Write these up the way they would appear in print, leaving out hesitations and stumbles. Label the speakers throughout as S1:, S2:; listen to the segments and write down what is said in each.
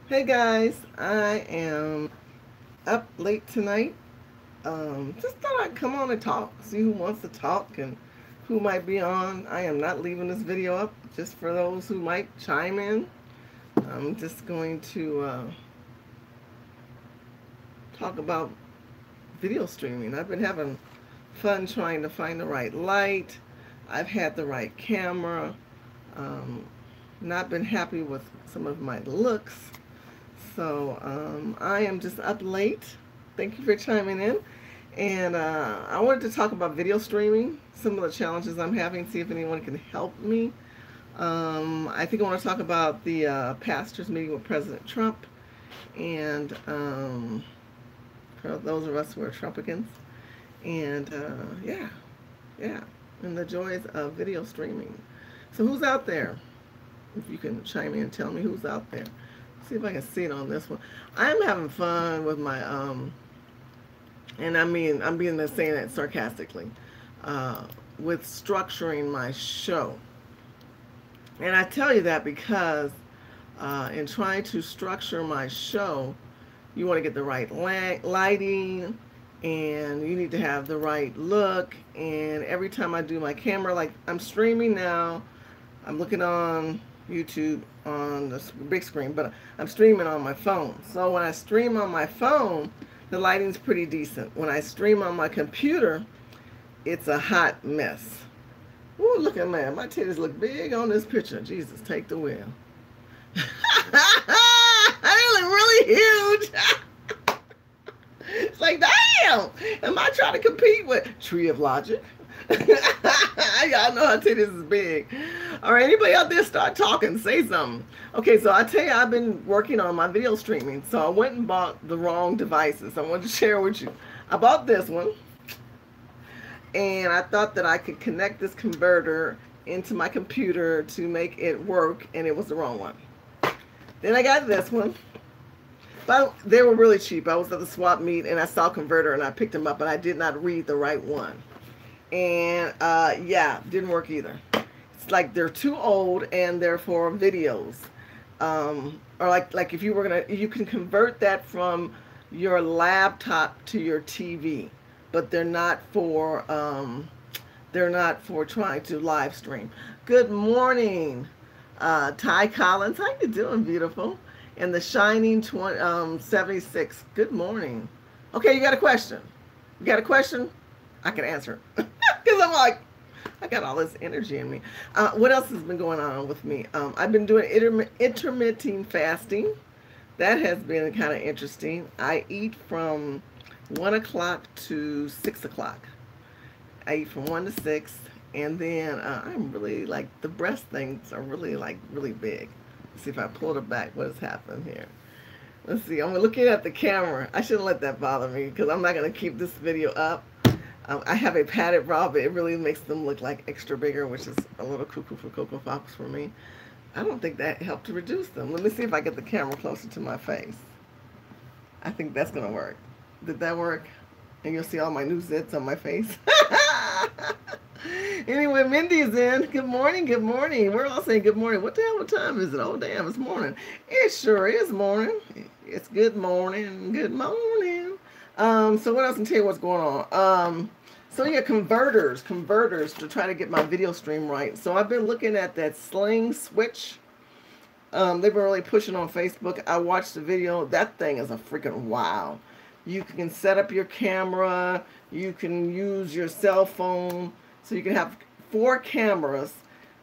S1: Hey guys, I am up late tonight. Just thought I'd come on and talk, see who wants to talk and who might be on. I am not leaving this video up just for those who might chime in. I'm just going to talk about video streaming. I've been having fun trying to find the right light. I've had the right camera. Um, Not been happy with some of my looks. So I am just up late. Thank you for chiming in. And I wanted to talk about video streaming, some of the challenges I'm having, see if anyone can help me. I think I want to talk about the pastors meeting with President Trump and for those of us who are Trumpicans. And yeah, and the joys of video streaming. So who's out there? If you can chime in and tell me who's out there. See if I can see it on this one. I'm having fun with my and I mean I'm being saying that sarcastically, with structuring my show. And I tell you that because in trying to structure my show, you want to get the right lighting, and you need to have the right look. And every time I do my camera, like I'm streaming now, I'm looking on YouTube on the big screen, but I'm streaming on my phone. So when I stream on my phone, the lighting's pretty decent. When I stream on my computer, it's a hot mess. Ooh, look at that. My titties look big on this picture. Jesus, take the wheel. They look really huge. It's like, damn, am I trying to compete with Tree of Logic? Y'all know her titties is big. All right, anybody out there start talking, say something. Okay, so I tell you, I've been working on my video streaming. So I went and bought the wrong devices. I wanted to share with you. I bought this one, and I thought that I could connect this converter into my computer to make it work, and it was the wrong one. Then I got this one. But they were really cheap. I was at the swap meet, and I saw a converter, and I picked them up, and I did not read the right one. And yeah, didn't work either. It's like they're too old, and they're for videos. Or like if you were gonna, you can convert that from your laptop to your TV, but they're not for trying to live stream. Good morning, Ty Collins. How you doing, beautiful? And the Shining 76. Good morning. Okay, you got a question? You got a question? I can answer. Because I'm like, I got all this energy in me. What else has been going on with me? I've been doing intermittent fasting. That has been kind of interesting. I eat from 1 o'clock to 6 o'clock. I eat from 1 to 6. And then I'm really like, the breast things are really like really big. Let's see if I pull it back, what has happened here. Let's see, I'm looking at the camera. I shouldn't let that bother me because I'm not going to keep this video up. I have a padded bra, but it really makes them look like extra bigger, which is a little cuckoo for Cocoa Pops for me. I don't think that helped to reduce them. Let me see if I get the camera closer to my face. I think that's going to work. Did that work? And you'll see all my new zits on my face. Anyway, Mindy's in. Good morning, good morning. We're all saying good morning. What the hell, what time is it? Oh, damn, it's morning. It sure is morning. It's good morning, good morning. So what else can tell you what's going on? So yeah, converters to try to get my video stream right. So I've been looking at that Sling switch. They've been really pushing on Facebook. I watched the video. That thing is a freaking wow. You can set up your camera. You can use your cell phone. So you can have 4 cameras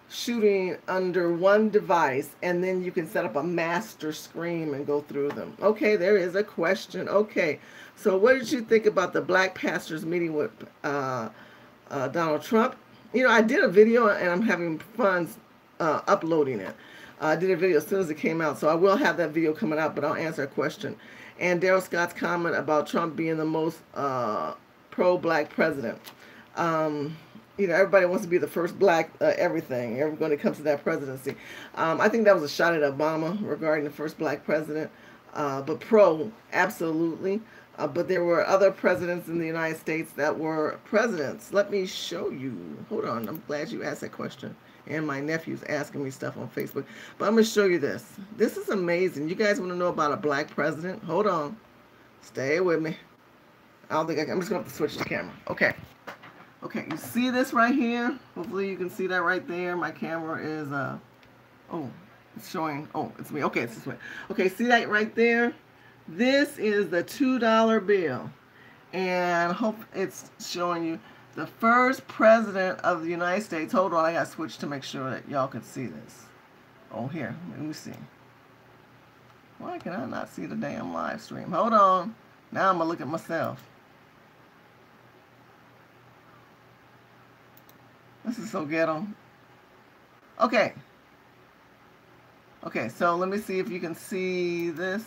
S1: shooting under one device, and then you can set up a master screen and go through them. Okay, there is a question. Okay, so what did you think about the black pastors meeting with Donald Trump? You know, I did a video, and I'm having fun uploading it. I did a video as soon as it came out, so I will have that video coming out, but I'll answer a question. And Daryl Scott's comment about Trump being the most pro-black president. You know, everybody wants to be the first black everything when it comes to that presidency. I think that was a shot at Obama regarding the first black president. But pro, absolutely. But there were other presidents in the United States that were presidents. Let me show you. Hold on. I'm glad you asked that question. and my nephew's asking me stuff on Facebook. But I'm going to show you this. This is amazing. You guys want to know about a black president? Hold on. Stay with me. I don't think I'm just going to have to switch the camera. Okay. Okay, you see this right here? Hopefully you can see that right there. My camera is, oh, it's showing, oh, it's me. Okay, it's this way. Okay, see that right there? This is the $2 bill. And hope it's showing you the first president of the United States. Hold on, I got to switch to make sure that y'all can see this. Oh, here, let me see. Why can I not see the damn live stream? Hold on. Now I'm going to look at myself. This is so ghetto. Okay. Okay, so let me see if you can see this.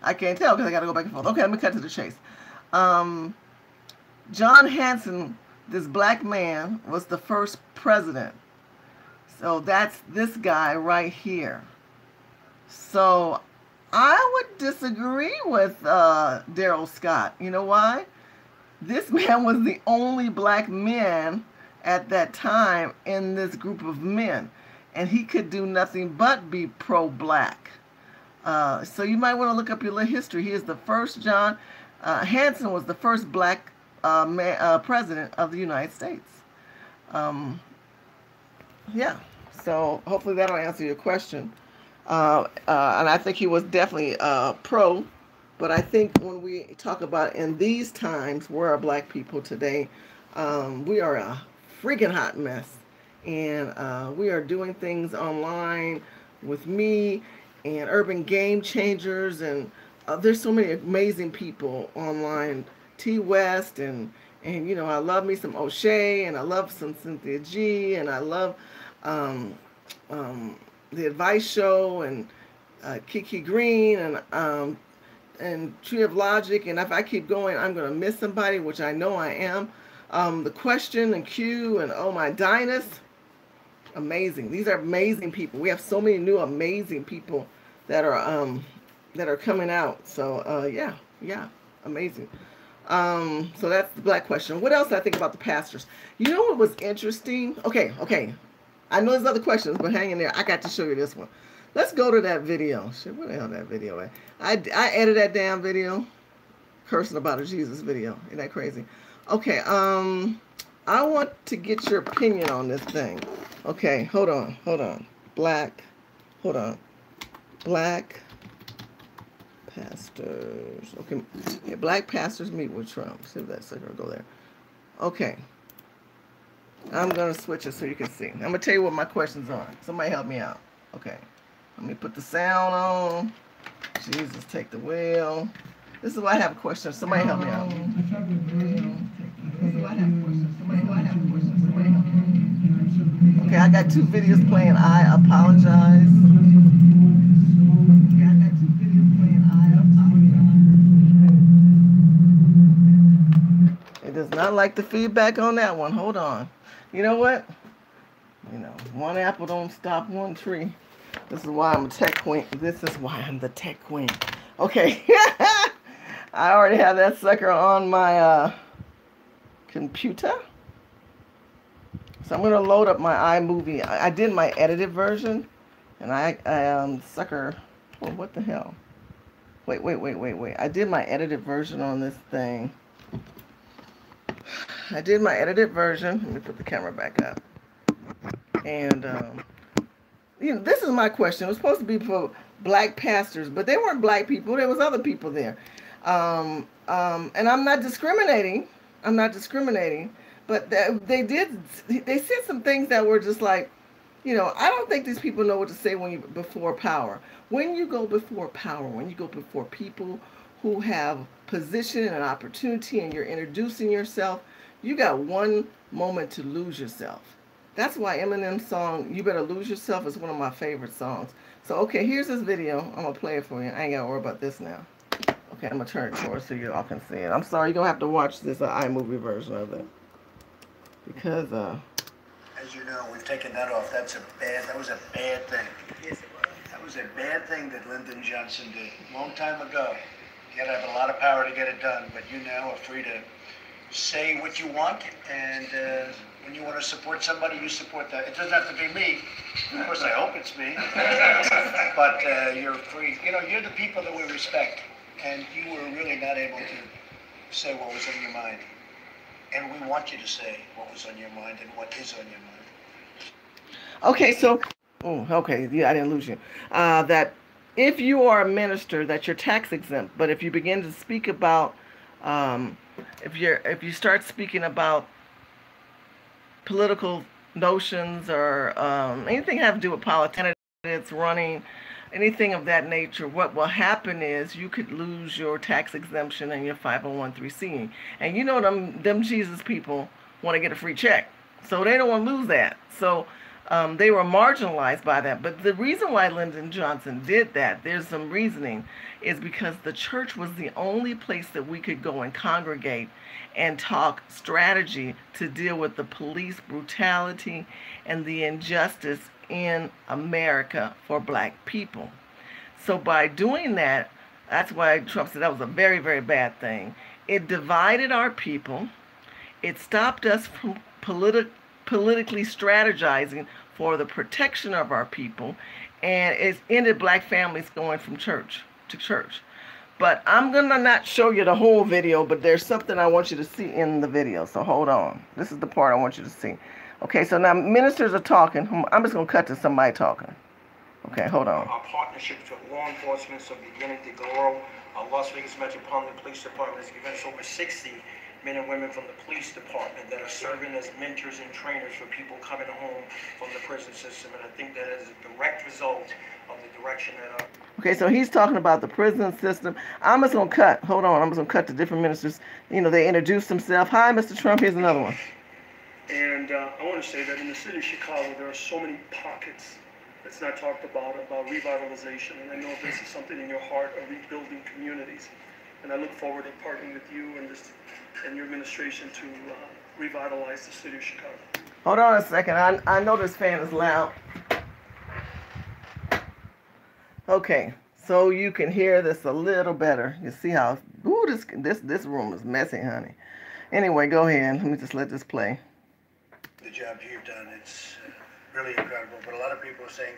S1: I can't tell because I got to go back and forth. Okay, let me cut to the chase. John Hanson, this black man, was the first president. So that's this guy right here. So I would disagree with Darrell Scott. You know why? This man was the only black man at that time in this group of men, and he could do nothing but be pro-black. So you might want to look up your little history. He is the first. John Hanson was the first black president of the United States. Yeah, so hopefully that'll answer your question. And I think he was definitely pro, but I think when we talk about in these times, where are black people today, we are a freaking hot mess, and we are doing things online with me and Urban Game Changers, and there's so many amazing people online. T West, and you know, I love me some O'Shea, and I love some Cynthia G, and I love the Advice Show, and Kiki Green, and Tree of Logic, and if I keep going, I'm going to miss somebody, which I know I am. The Question and Q, and oh my, Dinus, amazing. These are amazing people. We have so many new amazing people that are coming out. So yeah, amazing. So that's the black question. What else did I think about the pastors? You know what was interesting? Okay. I know there's other questions, but hang in there. I got to show you this one. Let's go to that video. Shit, where the hell that video at? I edited that damn video. Cursing about a Jesus video. Isn't that crazy? Okay, I want to get your opinion on this thing. Okay, hold on. Black pastors. Okay, yeah, black pastors meet with Trump. See if that sucker will go there. Okay. I'm going to switch it so you can see. I'm going to tell you what my questions are. Somebody help me out. Okay. Let me put the sound on. Jesus, take the wheel. This is why I have a question. Somebody help me out. Okay, I got 2 videos playing. I apologize. It does not like the feedback on that one. Hold on. You know what? You know, one apple don't stop one tree. This is why I'm a tech queen. This is why I'm the tech queen. Okay. I already have that sucker on my computer. So I'm going to load up my iMovie. I did my edited version. And I sucker. Oh, what the hell? Wait. I did my edited version on this thing. I did my edited version. Let me put the camera back up. And, you know, this is my question. It was supposed to be for black pastors, but they weren't black people. There was other people there. And I'm not discriminating. But they said some things that were just like, you know, I don't think these people know what to say when you before power. When you go before power, when you go before people who have position and opportunity, and you're introducing yourself, you got one moment to lose yourself. That's why Eminem's song, You Better Lose Yourself, is one of my favorite songs. So, okay, here's this video. I'm going to play it for you. I ain't got to worry about this now. Okay, I'm going to turn it forward so you all can see it. I'm sorry, you're going to have to watch this iMovie version of it. Because,
S2: as you know, we've taken that off. That was a bad thing. Yes, it was. That was a bad thing that Lyndon Johnson did a long time ago. You got to have a lot of power to get it done, but you now are free to say what you want, and when you want to support somebody, you support that. It doesn't have to be me. Of course, I hope it's me. But you're free. You know, you're the people that we respect, and you were really not able to say what was on your mind. And we want you to say what was on your mind and what is on your mind.
S1: Okay, so, okay, yeah, I didn't lose you. That if you are a minister, that you're tax exempt, but if you begin to speak about, if you start speaking about political notions or anything have to do with politics, running, anything of that nature, what will happen is you could lose your tax exemption and your 501(c). And you know them Jesus people want to get a free check. So they don't want to lose that. So they were marginalized by that. But the reason why Lyndon Johnson did that, there's some reasoning, is because the church was the only place that we could go and congregate and talk strategy to deal with the police brutality and the injustice in America for black people. So by doing that, that's why Trump said that was a very, very bad thing. It divided our people. It stopped us from politically strategizing for the protection of our people, and it's ended black families going from church to church. But I'm going to not show you the whole video, but there's something I want you to see in the video. So hold on. This is the part I want you to see. Okay, so now ministers are talking. I'm just going to cut to somebody talking. Okay, hold on.
S3: Our partnerships with law enforcement are beginning to grow. Our Las Vegas Metropolitan Police Department has given us over 60 men and women from the police department that are serving as mentors and trainers for people coming home from the prison system. And I think that is a direct result of the direction that our...
S1: Okay, so he's talking about the prison system. I'm just going to cut. Hold on. I'm just going to cut to different ministers. You know, they introduce themselves. Hi, Mr. Trump. Here's another one.
S4: And I want to say that in the city of Chicago, there are so many pockets that's not talked about revitalization. And I know this is something in your heart of rebuilding communities. And I look forward to partnering with you and your administration to revitalize the city of Chicago.
S1: Hold on a second. I know this fan is loud. Okay, so you can hear this a little better. You see how, ooh, this room is messy, honey. Anyway, go ahead. Let me just let this play.
S2: The job you've done, it's really incredible. But a lot of people are saying,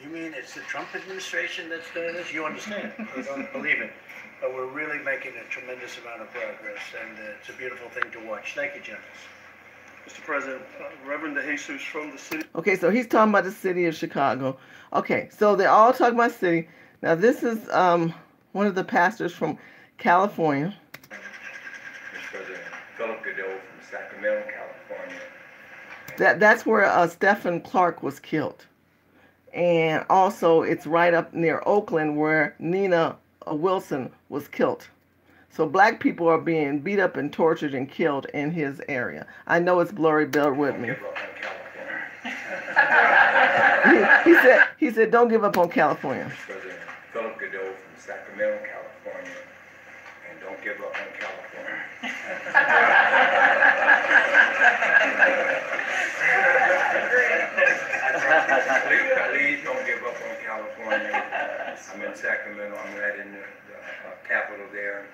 S2: you mean it's the Trump administration that's doing this? You understand. You don't believe it. But we're really making a tremendous amount of progress, and it's a beautiful thing to watch. Thank you, gentlemen.
S4: Mr. President, Reverend DeJesus from the city.
S1: Okay, so he's talking about the city of Chicago. Okay, so they're all talking about city. Now, this is one of the pastors from California.
S5: Mr. President, Philip Goodell from Sacramento, California.
S1: That's where Stephen Clark was killed. And also, it's right up near Oakland where Nina Wilson was killed. So black people are being beat up and tortured and killed in his area. I know it's blurry, bear with me. he said, don't give up on California.
S5: President Philip Goodell from Sacramento, California, and don't give up on California. Please don't give up on California. I'm in Sacramento. I'm right in the capital there.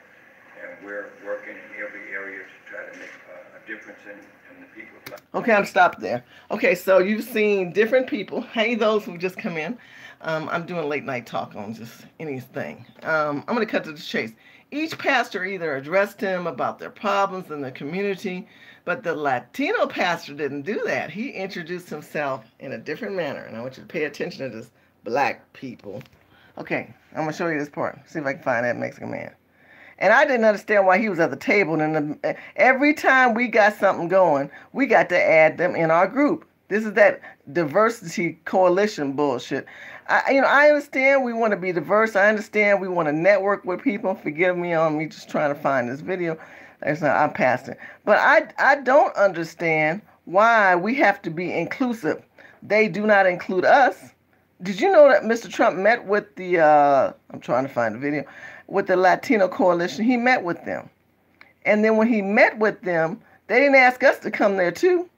S5: And we're working in every area to try to make a difference in the people's lives.
S1: Okay, I'm stopped there. Okay, so you've seen different people. Hey, those who just come in. I'm doing late night talk on just anything. I'm going to cut to the chase. Each pastor either addressed him about their problems in the community, but the Latino pastor didn't do that. He introduced himself in a different manner, and I want you to pay attention to this, black people. Okay, I'm going to show you this part. See if I can find that Mexican man. And I didn't understand why he was at the table. And every time we got something going, we got to add them in our group. This is that diversity coalition bullshit. I understand we want to be diverse. I understand we want to network with people. Forgive me on me just trying to find this video. I'm past it. But I don't understand why we have to be inclusive. They do not include us. Did you know that Mr. Trump met with the, I'm trying to find the video, with the Latino coalition? He met with them. And then when he met with them, they didn't ask us to come there too.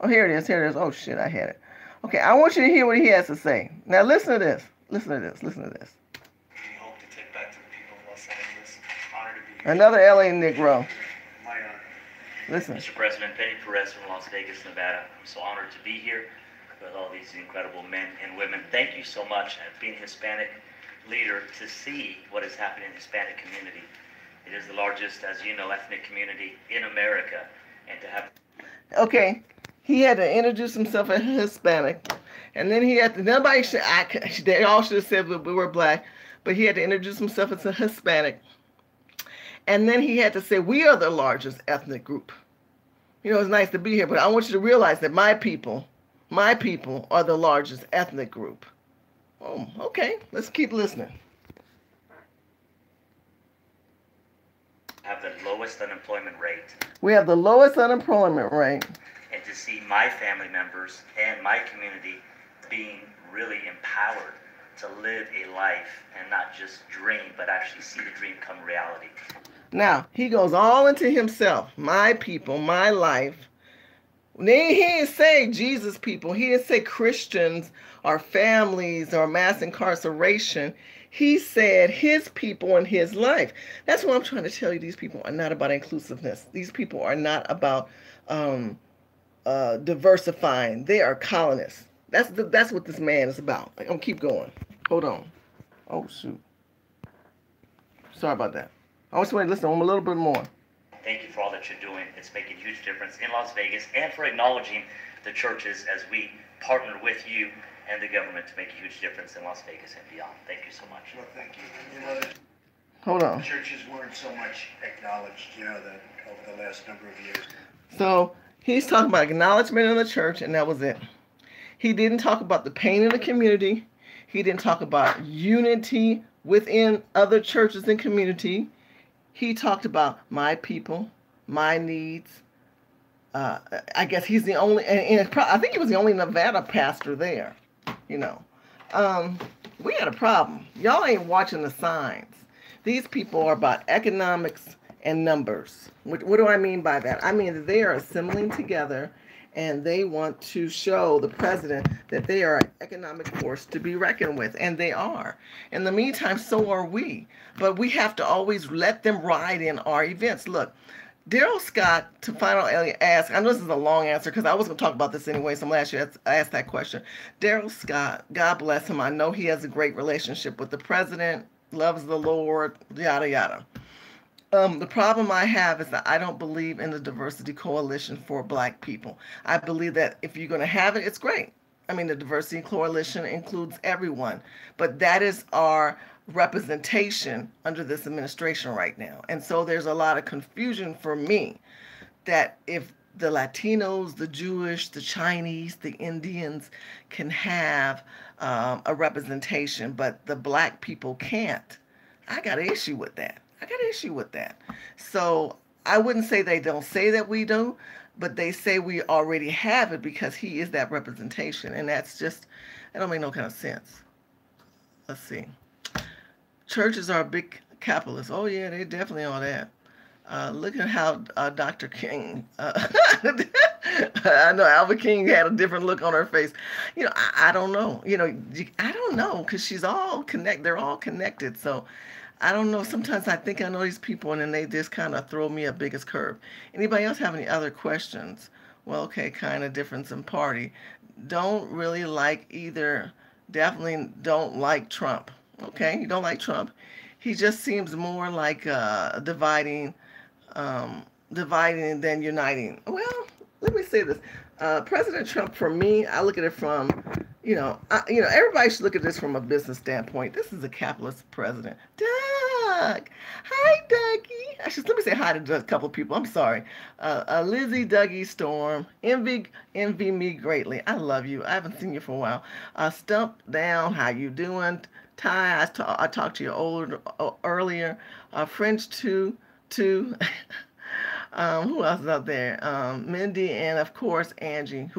S1: Oh, here it is. Here it is. Oh, shit, I had it. Okay, I want you to hear what he has to say. Now, listen to this. Listen to this. Listen to this.
S3: We hope to take back to the people of Los Angeles. Honor to be here.
S1: Another LA Negro.
S3: My honor.
S1: Listen.
S6: Mr. President, Penny Perez from Las Vegas, Nevada. I'm so honored to be here with all these incredible men and women. Thank you so much as being a Hispanic leader to see what is happening in the Hispanic community. It is the largest, as you know, ethnic community in America, and to have...
S1: Okay, he had to introduce himself as Hispanic, and then he had to, nobody should, they all should have said we were black, but he had to introduce himself as a Hispanic, and then he had to say we are the largest ethnic group. You know, it's nice to be here, but I want you to realize that my people are the largest ethnic group. Oh, okay, let's keep listening.
S6: Have the lowest unemployment rate.
S1: We have the lowest unemployment rate.
S6: And to see my family members and my community being really empowered to live a life and not just dream, but actually see the dream come reality.
S1: Now, he goes all into himself. My people, my life. He didn't say Jesus people. He didn't say Christians or families or mass incarceration. He said his people and his life. That's what I'm trying to tell you. These people are not about inclusiveness. These people are not about diversifying. They are colonists. That's what this man is about. I'm gonna keep going. Hold on. Oh shoot. Sorry about that. I want somebody to listen to him a little bit more.
S6: Thank you for all that you're doing. It's making a huge difference in Las Vegas, and for acknowledging the churches as we partner with you and the government to make a huge difference in Las Vegas and beyond. Thank you so much.
S2: Well, thank you. You know,
S1: Hold on.
S2: churches weren't so much acknowledged, you know, that over the last number of years.
S1: So he's talking about acknowledgement in the church, and that was it. He didn't talk about the pain in the community. He didn't talk about unity within other churches and community. He talked about my people, my needs. I guess he's the only, and I think he was the only Nevada pastor there. You know, we had a problem. Y'all ain't watching the signs. These people are about economics and numbers. What do I mean by that? I mean that they are assembling together and they want to show the president that they are an economic force to be reckoned with, and they are. In the meantime, so are we. But we have to always let them ride in our events. Look, Daryl Scott, to finally ask, I know this is a long answer because I was going to talk about this anyway, so I'm going to ask that question. Daryl Scott, God bless him. I know he has a great relationship with the president, loves the Lord, yada, yada. The problem I have is that I don't believe in the diversity coalition for black people. I believe that if you're going to have it, it's great. I mean, the diversity coalition includes everyone, but that is our representation under this administration right now. And so there's a lot of confusion for me that if the Latinos, the Jewish, the Chinese, the Indians can have a representation, but the black people can't, I got an issue with that. So I wouldn't say they don't say that we do, but they say we already have it because he is that representation. And that's just, that don't make no kind of sense. Let's see. Churches are big capitalists. Oh, yeah, they definitely are that. Look at how Dr. King, I know Albert King had a different look on her face. You know, I don't know. You know, I don't know because she's all connected. They're all connected. So I don't know. Sometimes I think I know these people and then they just kind of throw me a biggest curve. Anybody else have any other questions? Well, okay, kind of difference in party. Don't really like either. Definitely don't like Trump. Okay, you don't like Trump. He just seems more like dividing than uniting. Well, let me say this. President Trump, for me, I look at it from, everybody should look at this from a business standpoint. This is a capitalist president. Doug, hi, Dougie. Let me say hi to a couple of people. I'm sorry. Lizzie, Dougie, Storm, envy me greatly. I love you. I haven't seen you for a while. Stump Down, how you doing? Ty, I talked to you earlier. French too. Who else is out there? Mindy and of course Angie,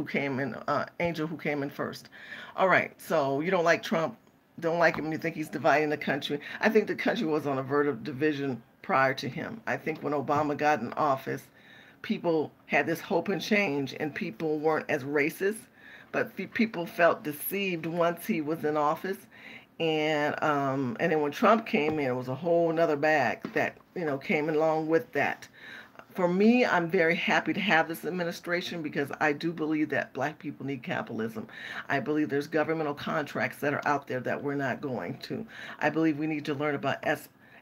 S1: Angel, who came in first. All right, so you don't like Trump, don't like him. You think he's dividing the country. I think the country was on a verge of division prior to him. I think when Obama got in office, people had this hope and change, and people weren't as racist, but people felt deceived once he was in office. And then when Trump came in, it was a whole nother bag that came along with that. For me, I'm very happy to have this administration because I do believe that black people need capitalism. I believe there's governmental contracts that are out there that we're not going to. I believe we need to learn about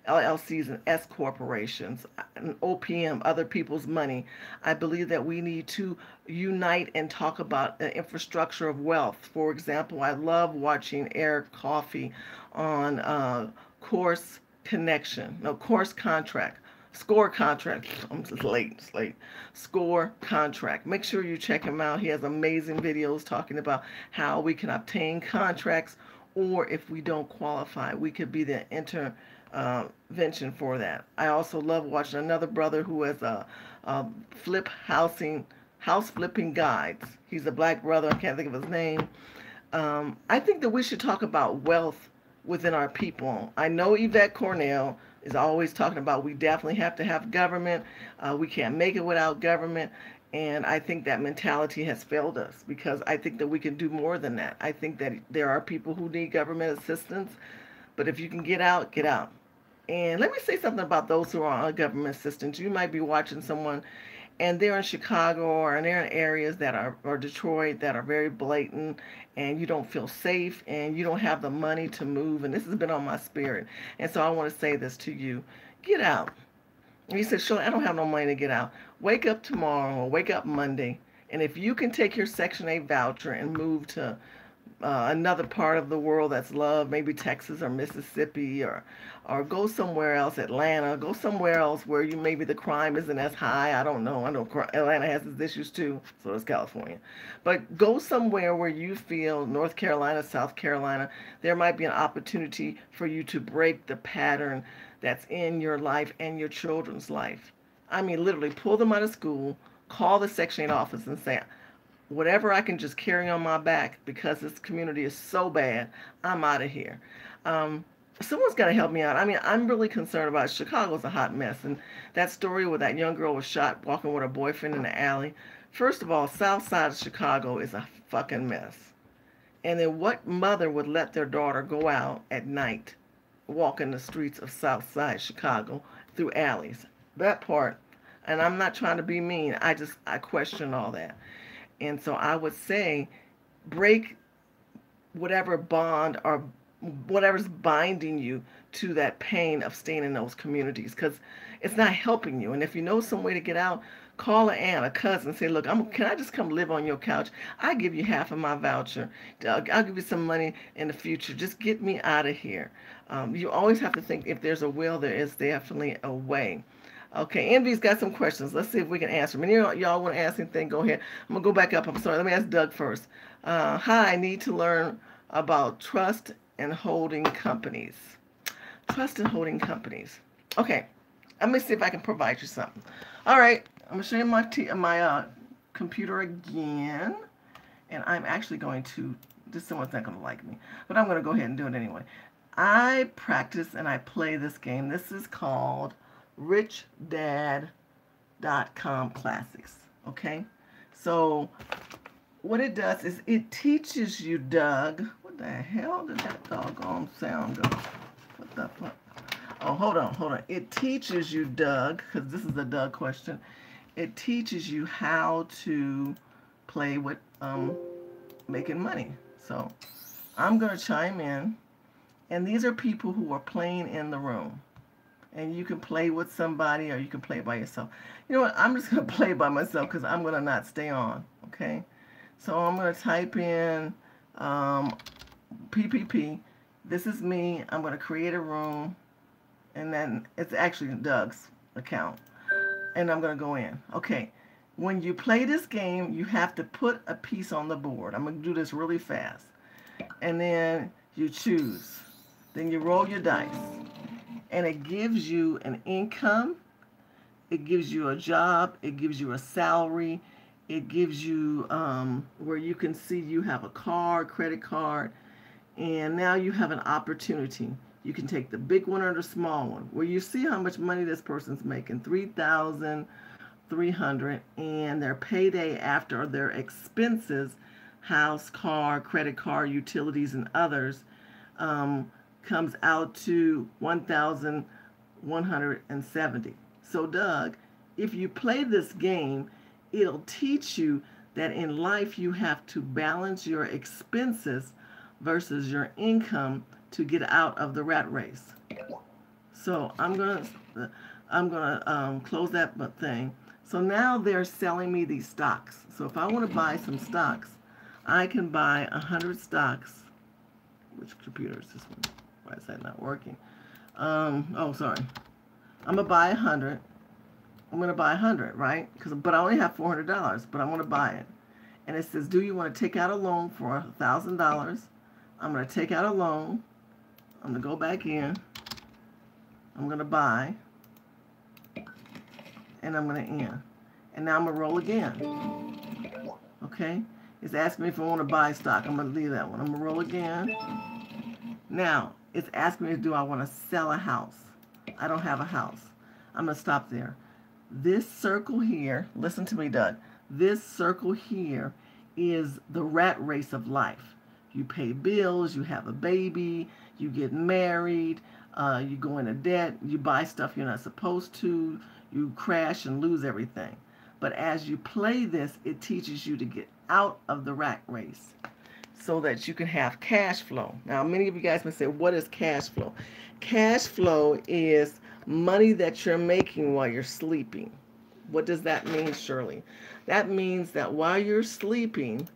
S1: LLCs and S corporations and OPM, other people's money. I believe that we need to unite and talk about the infrastructure of wealth. For example, I love watching Eric Coffey on Course Connection, no, Course Contract. Score contract. I'm just late. It's late. Score contract. Make sure you check him out. He has amazing videos talking about how we can obtain contracts, or if we don't qualify, we could be the intervention for that. I also love watching another brother who has a house flipping guides. He's a black brother. I can't think of his name. I think that we should talk about wealth within our people. I know Yvette Cornell is always talking about we definitely have to have government. We can't make it without government. And I think that mentality has failed us because I think that we can do more than that. I think that there are people who need government assistance, but if you can get out, get out. And let me say something about those who are on government assistance. You might be watching someone and they're in Chicago or they're in areas that are, or Detroit, that are very blatant, and you don't feel safe and you don't have the money to move. And this has been on my spirit. And so I want to say this to you. Get out. And he said, Shirley, I don't have no money to get out. Wake up tomorrow or wake up Monday. And if you can take your Section 8 voucher and move to another part of the world that's loved, maybe Texas or Mississippi, or go somewhere else, Atlanta, go somewhere else where you maybe the crime isn't as high. I don't know. I know Atlanta has its issues too, so does California. But go somewhere where you feel, North Carolina, South Carolina, there might be an opportunity for you to break the pattern that's in your life and your children's life. I mean, literally pull them out of school, call the Section 8 office and say, whatever I can just carry on my back because this community is so bad, I'm out of here. Someone's got to help me out. I mean, I'm really concerned about Chicago's a hot mess. And that story where that young girl was shot walking with her boyfriend in the alley. First of all, South Side of Chicago is a fucking mess. And then what mother would let their daughter go out at night, walk in the streets of South Side Chicago through alleys? That part. And I'm not trying to be mean. I question all that. And so I would say break whatever bond or whatever's binding you to that pain of staying in those communities, because it's not helping you. And if you know some way to get out, call an aunt, a cousin, say, look, can I just come live on your couch? I give you half of my voucher. I'll give you some money in the future. Just get me out of here. You always have to think if there's a will, there is definitely a way. Okay, Envy's got some questions. Let's see if we can answer them. And y'all want to ask anything, go ahead. I'm going to go back up. I'm sorry. Let me ask Doug first. Hi, I need to learn about trust and holding companies. Trust and holding companies. Okay, let me see if I can provide you something. All right, I'm going to show you my computer again. And I'm actually going to, someone's not going to like me, but I'm going to go ahead and do it anyway. I practice and I play this game. This is called RichDad.com Classics. Okay, so what it does is it teaches you, Doug. What the hell did that doggone sound go? What the fuck? Oh, hold on. It teaches you, Doug, because this is a Doug question. It teaches you how to play with making money. So I'm gonna chime in, and these are people who are playing in the room. And you can play with somebody or you can play by yourself. You know what? I'm just going to play by myself because I'm going to not stay on. Okay? So I'm going to type in PPP. This is me. I'm going to create a room. And then it's actually Doug's account. And I'm going to go in. Okay. When you play this game, you have to put a piece on the board. I'm going to do this really fast. And then you choose. Then you roll your dice. And it gives you an income, it gives you a job, it gives you a salary, it gives you where you can see you have a card, credit card, and now you have an opportunity. You can take the big one or the small one, where you see how much money this person's making, $3,300, and their payday after their expenses, house, car, credit card, utilities, and others, comes out to $1,170. So Doug, if you play this game, it'll teach you that in life you have to balance your expenses versus your income to get out of the rat race. So I'm gonna close that thing. So now they're selling me these stocks. So if I want to buy some stocks, I can buy 100 stocks. Which computer is this one? Why is that not working? Oh, sorry. I'm gonna buy 100. I'm gonna buy 100, right? But I only have $400, but I want to buy it. And it says, do you want to take out a loan for $1,000? I'm gonna take out a loan. I'm gonna go back in. I'm gonna buy, and I'm gonna end. And now I'm gonna roll again. Okay? It's asking me if I want to buy stock. I'm gonna leave that one. I'm gonna roll again. Now it's asking me, do I want to sell a house? I don't have a house. I'm gonna stop there. This circle here, listen to me, Doug. This circle here is the rat race of life. You pay bills, you have a baby, you get married, you go into debt, you buy stuff you're not supposed to, you crash and lose everything. But as you play this, it teaches you to get out of the rat race so that you can have cash flow. Now, many of you guys may say, what is cash flow? Cash flow is money that you're making while you're sleeping. What does that mean, Shirley? That means that while you're sleeping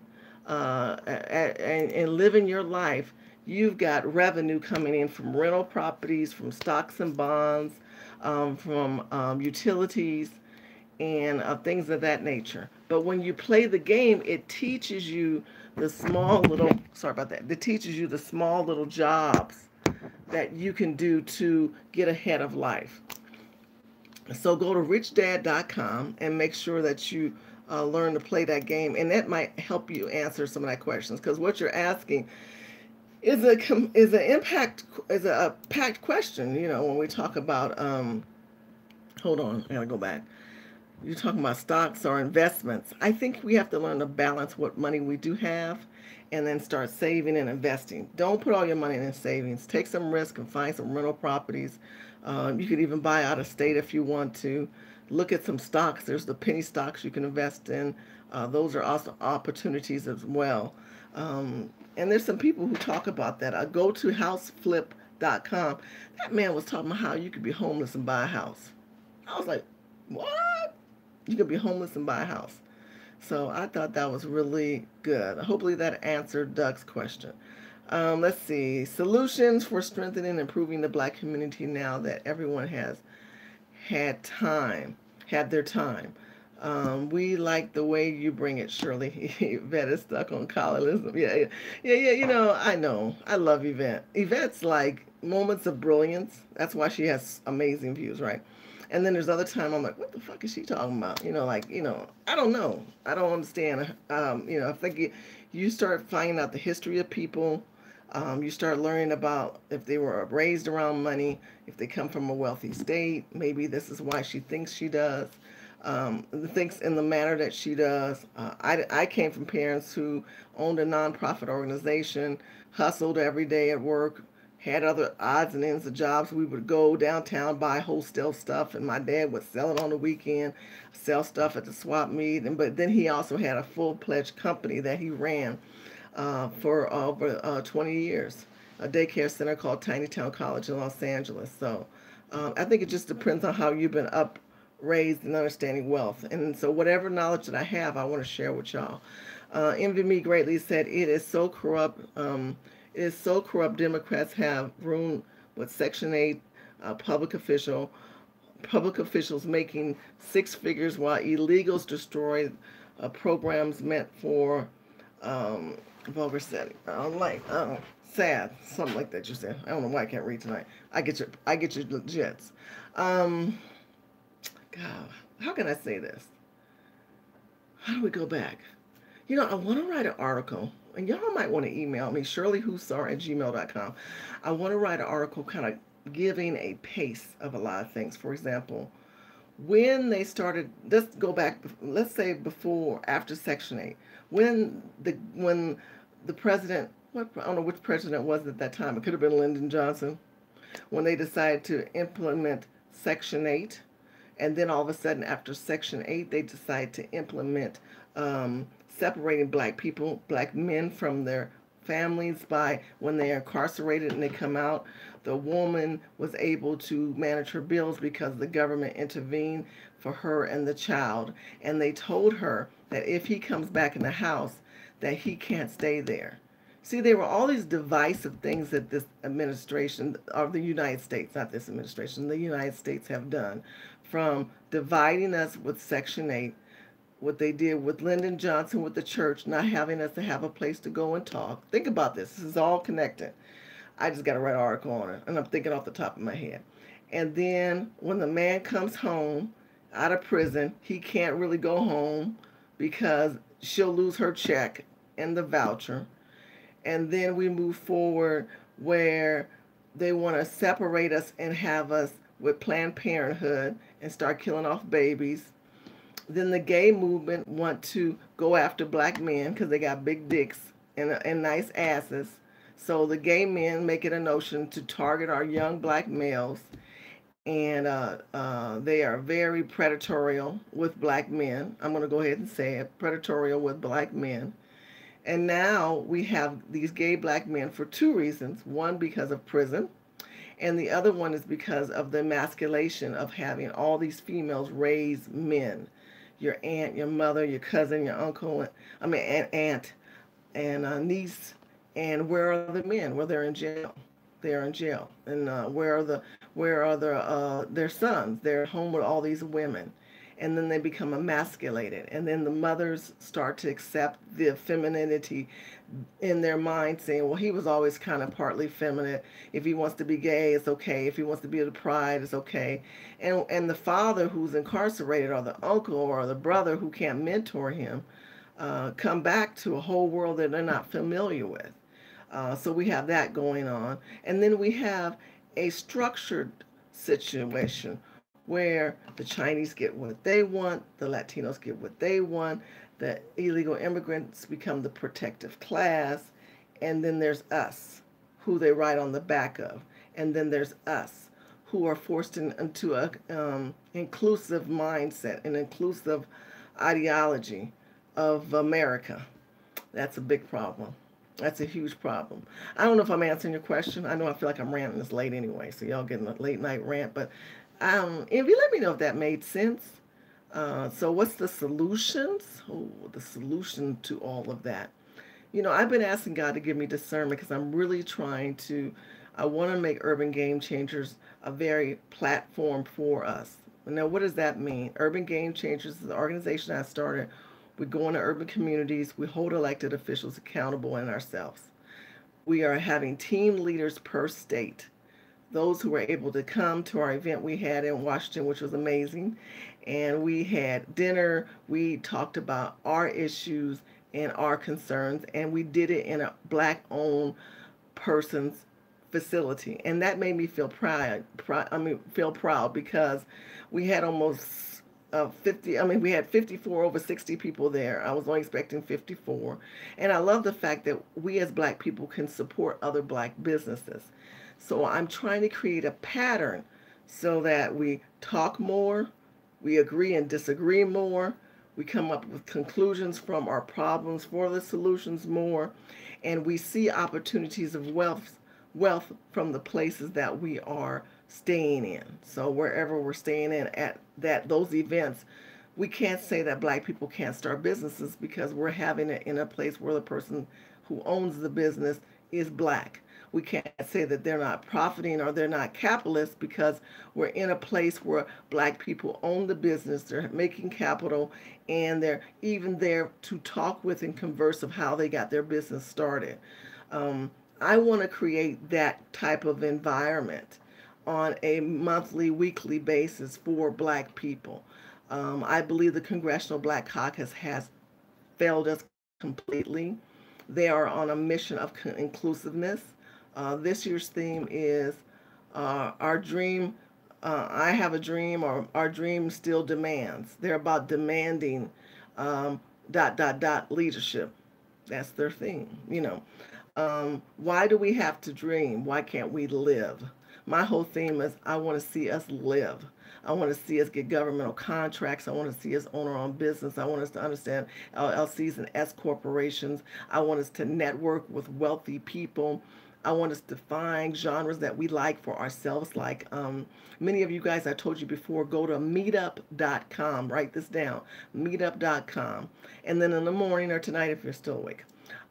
S1: and living your life, you've got revenue coming in from rental properties, from stocks and bonds, from utilities, and things of that nature. But when you play the game, it teaches you the small little, sorry about that, it teaches you the small little jobs that you can do to get ahead of life. So go to richdad.com and make sure that you learn to play that game, and that might help you answer some of that questions, because what you're asking is a packed question. You know, when we talk about hold on, I gotta go back. You're talking about stocks or investments. I think we have to learn to balance what money we do have and then start saving and investing. Don't put all your money in savings. Take some risk and find some rental properties. You could even buy out of state if you want to. Look at some stocks. There's the penny stocks you can invest in. Those are also opportunities as well. And there's some people who talk about that. Go to houseflip.com. That man was talking about how you could be homeless and buy a house. I was like, what? You could be homeless and buy a house. So I thought that was really good. Hopefully that answered Doug's question. Let's see. Solutions for strengthening and improving the Black community now that everyone has had their time. We like the way you bring it, Shirley. Yvette is stuck on colonialism. Yeah. You know, I know. I love Yvette. Yvette's like moments of brilliance. That's why she has amazing views, right? And then there's other time I'm like, what the fuck is she talking about? You know, like, you know, I don't know. I don't understand. You know, I think you start finding out the history of people. You start learning about if they were raised around money, if they come from a wealthy state. Maybe this is why she thinks she does. Thinks in the manner that she does. I came from parents who owned a nonprofit organization, hustled every day at work, had other odds and ends of jobs. We would go downtown, buy wholesale stuff, and my dad would sell it on the weekend, sell stuff at the swap meet. But then he also had a full-fledged company that he ran for over 20 years, a daycare center called Tiny Town College in Los Angeles. So I think it just depends on how you've been raised and understanding wealth. And so whatever knowledge that I have, I want to share with y'all. Envy Me Greatly said, it is so corrupt. It is so corrupt. Democrats have ruined with Section 8 public officials making six figures while illegals destroy programs meant for vulgar setting. Sad, something like that you said. I don't know why I can't read tonight. I get your legits. God, how can I say this? How do we go back? You know, I want to write an article, and y'all might want to email me, shirleyhusar@gmail.com. I want to write an article kind of giving a pace of a lot of things. For example, when they started, let's go back, let's say before, after Section 8, when the president, I don't know which president was at that time, it could have been Lyndon Johnson, when they decided to implement Section 8, And then all of a sudden, after Section 8, they decide to implement separating black people, black men from their families by when they're incarcerated and they come out. The woman was able to manage her bills because the government intervened for her and the child. And they told her that if he comes back in the house, that he can't stay there. See, there were all these divisive things that this administration of the United States, not this administration, the United States have done, from dividing us with Section 8, what they did with Lyndon Johnson with the church, not having us to have a place to go and talk. Think about this. This is all connected. I just got to write an article on it, and I'm thinking off the top of my head. And then when the man comes home out of prison, he can't really go home because she'll lose her check and the voucher. And then we move forward where they want to separate us and have us with Planned Parenthood and start killing off babies. Then the gay movement want to go after black men because they got big dicks and nice asses. So the gay men make it a notion to target our young black males, and they are very predatory with black men. I'm going to go ahead and say it, predatory with black men. And now we have these gay black men for two reasons. One, because of prison, and the other one is because of the emasculation of having all these females raise men. Your aunt, your mother, your cousin, your uncle, aunt, and niece. And where are the men? Well, they're in jail. They're in jail. And where are their sons? They're home with all these women. And then they become emasculated. And then the mothers start to accept the femininity in their mind, saying, well, he was always kind of partly feminine. If he wants to be gay, it's okay. If he wants to be the pride, it's okay. And the father who's incarcerated, or the uncle or the brother who can't mentor him, come back to a whole world that they're not familiar with. So we have that going on. And then we have a structured situation where the Chinese get what they want, the Latinos get what they want, the illegal immigrants become the protective class, and then there's us, who they ride on the back of. And then there's us, who are forced into a inclusive mindset, an inclusive ideology of America. That's a big problem. That's a huge problem. I don't know if I'm answering your question. I know I feel like I'm ranting this late anyway, so y'all getting a late night rant. But if you let me know if that made sense. So what's the solutions? Oh, the solution to all of that. You know, I've been asking God to give me discernment because I'm really trying to, I want to make Urban Game Changers a very platform for us. Now, what does that mean? Urban Game Changers is the organization I started. We go into urban communities. We hold elected officials accountable and ourselves. We are having team leaders per state. Those who were able to come to our event we had in Washington, which was amazing. And we had dinner. We talked about our issues and our concerns. And we did it in a black-owned person's facility. And that made me feel proud because we had almost 50, we had 54 over 60 people there. I was only expecting 54. And I love the fact that we as black people can support other black businesses. So I'm trying to create a pattern so that we talk more, we agree and disagree more, we come up with conclusions from our problems for the solutions more, and we see opportunities of wealth from the places that we are staying in. So wherever we're staying in at those events, we can't say that black people can't start businesses because we're having it in a place where the person who owns the business is black. We can't say that they're not profiting or they're not capitalists because we're in a place where black people own the business, they're making capital, and they're even there to talk with and converse of how they got their business started. I want to create that type of environment on a monthly, weekly basis for black people. I believe the Congressional Black Caucus has failed us completely. They are on a mission of inclusiveness. This year's theme is our dream, I have a dream, or our dream still demands. They're about demanding leadership. That's their theme, Why do we have to dream? Why can't we live? My whole theme is I want to see us live. I want to see us get governmental contracts. I want to see us own our own business. I want us to understand LLCs and S corporations. I want us to network with wealthy people. I want us to find genres that we like for ourselves. Like many of you guys, I told you before, go to meetup.com. Write this down, meetup.com. And then in the morning or tonight, if you're still awake,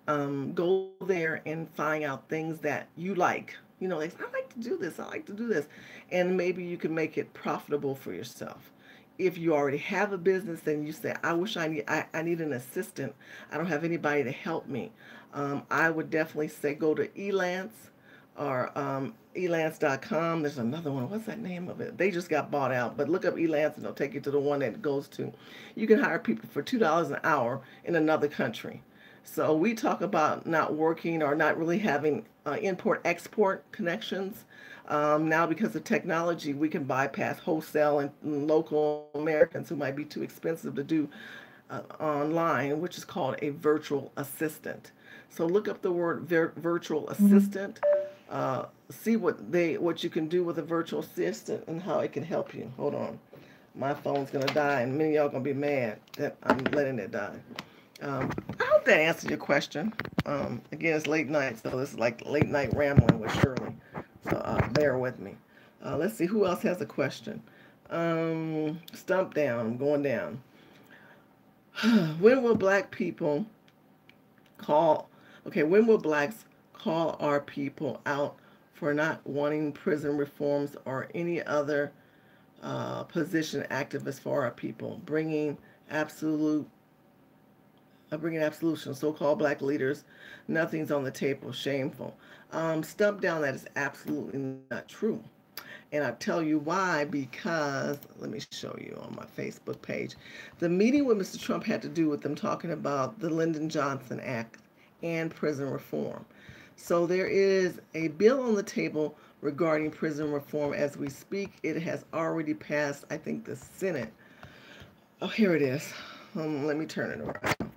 S1: go there and find out things that you like. You know, like, I like to do this, I like to do this. And maybe you can make it profitable for yourself. If you already have a business, then you say, I wish I need an assistant. I don't have anybody to help me. I would definitely say go to Elance or elance.com. There's another one. What's that name of it? They just got bought out. But look up Elance and they'll take you to the one that it goes to. You can hire people for $2 an hour in another country. So we talk about not working or not really having import-export connections. Now, because of technology, we can bypass wholesale and local Americans who might be too expensive to do online, which is called a virtual assistant. So look up the word virtual assistant. See what you can do with a virtual assistant and how it can help you. Hold on. My phone's going to die, and many of y'all going to be mad that I'm letting it die. I hope that answered your question. Again, it's late night, so this is like late night rambling with Shirley. So bear with me. Let's see who else has a question. Stump down. I'm going down. When will black people call? Okay, when will blacks call our people out for not wanting prison reforms or any other position activists for our people, bringing absolution, so-called black leaders, nothing's on the table, shameful. Stump down, that is absolutely not true. And I'll tell you why, because, let me show you on my Facebook page. The meeting with Mr. Trump had to do with them talking about the Lyndon Johnson Act and prison reform. So there is a bill on the table regarding prison reform as we speak. It has already passed, I think, the Senate. Oh, here it is. Let me turn it around.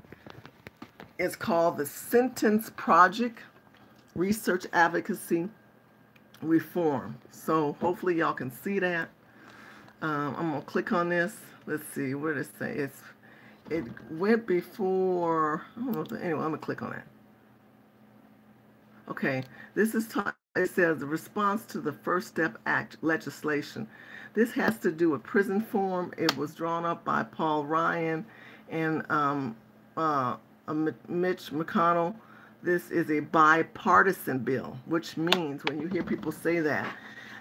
S1: It's called the Sentence Project Research Advocacy Reform. So hopefully y'all can see that. I'm going to click on this. Let's see, what did it say? It went before, I don't know, anyway, I'm going to click on that. Okay, this is, it says the response to the First Step Act legislation. This has to do with prison reform. It was drawn up by Paul Ryan and Mitch McConnell. This is a bipartisan bill, which means when you hear people say that,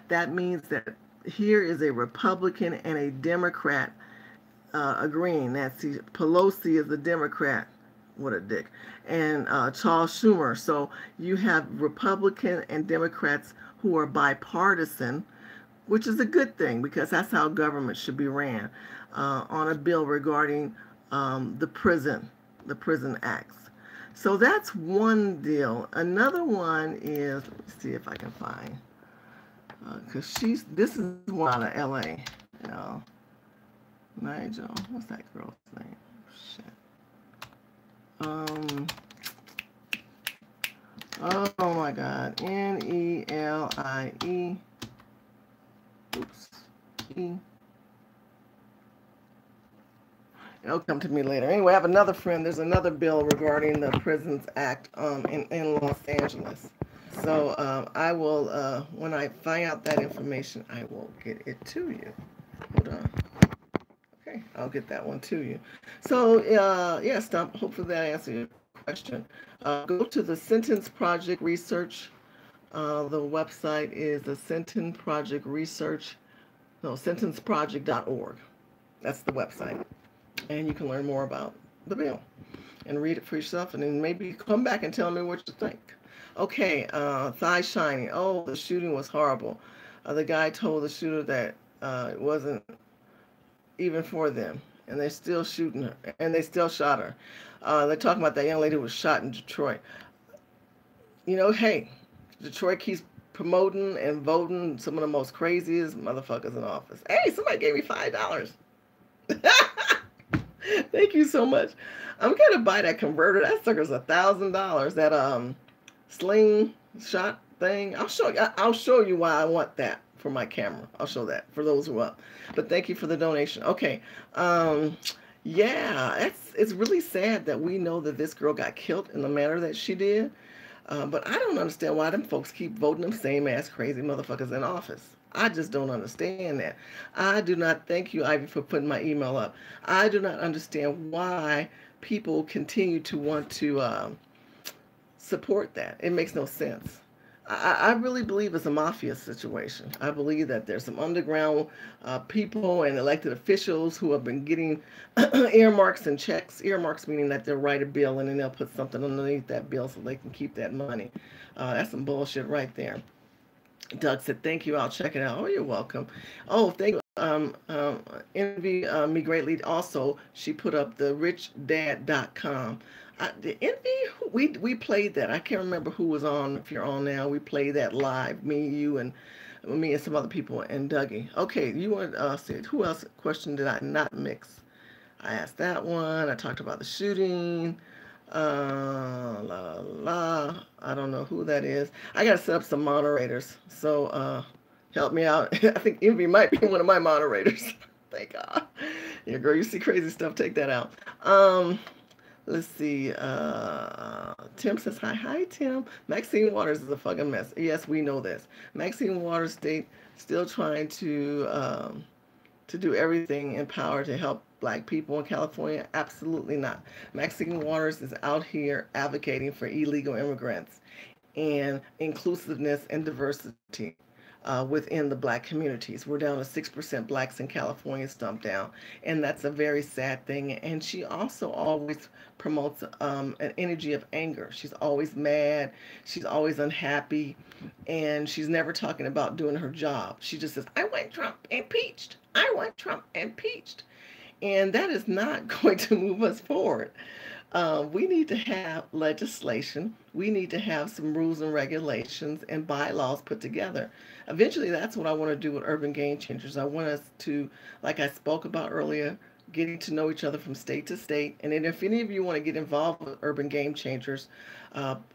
S1: that means that here is a Republican and a Democrat agreeing. Nancy Pelosi is a Democrat. What a dick. And Charles Schumer. So you have Republican and Democrats who are bipartisan, which is a good thing because that's how government should be ran, on a bill regarding the prison acts. So that's one deal. Another one is, let me see if I can find, because this is one out of L.A. You know, Nigel, what's that girl's name? Shit. Oh my God, Nelie. Oops. It'll come to me later. Anyway, I have another friend. There's another bill regarding the Prisons Act in Los Angeles. So I will, when I find out that information, I will get it to you. Hold on. Okay, I'll get that one to you. So, yeah, Stump, hopefully that answers your question. Go to the Sentence Project Research. The website is the sentenceproject.org. That's the website. And you can learn more about the bill and read it for yourself, and then maybe come back and tell me what you think. Okay, thigh shining. Oh, the shooting was horrible. The guy told the shooter that it wasn't even for them, and they're still shooting her, and they still shot her. They're talking about that young lady who was shot in Detroit. You know, hey, Detroit keeps promoting and voting some of the most craziest motherfuckers in office. Hey, somebody gave me $5. Thank you so much. I'm gonna buy that converter. That sucker's $1,000. That sling shot thing. I'll show you why I want that for my camera. I'll show that for those who are up. But thank you for the donation. Okay. Yeah, it's really sad that we know that this girl got killed in the manner that she did. But I don't understand why them folks keep voting them same ass crazy motherfuckers in office. I just don't understand that. I do not thank you, Ivy, for putting my email up. I do not understand why people continue to want to support that. It makes no sense. I really believe it's a mafia situation. I believe that there's some underground people and elected officials who have been getting earmarks and checks. Earmarks meaning that they'll write a bill and then they'll put something underneath that bill so they can keep that money. That's some bullshit right there. Doug said, thank you. I'll check it out. Oh, you're welcome. Oh, thank you. Envy me greatly. Also, she put up the richdad.com. The Envy, we played that. I can't remember who was on. If you're on now, we played that live. Me and some other people, and Dougie. Okay, you want to see who else? Question did I not mix? I asked that one. I talked about the shooting. I don't know who that is. I got to set up some moderators. So help me out. I think Envy might be one of my moderators. Thank God. Yeah, girl, you see crazy stuff. Take that out. Let's see. Tim says hi. Hi, Tim. Maxine Waters is a fucking mess. Yes, we know this. Maxine Waters still trying to do everything in power to help black people in California. Absolutely not. Maxine Waters is out here advocating for illegal immigrants and inclusiveness and diversity within the black communities. We're down to 6% blacks in California, stumped down, and that's a very sad thing. And she also always promotes an energy of anger. She's always mad. She's always unhappy, and she's never talking about doing her job. She just says, I want Trump impeached. I want Trump impeached. And that is not going to move us forward. We need to have legislation. We need to have some rules and regulations and bylaws put together. Eventually, that's what I want to do with Urban Game Changers. I want us to, like I spoke about earlier, getting to know each other from state to state. And then if any of you want to get involved with Urban Game Changers,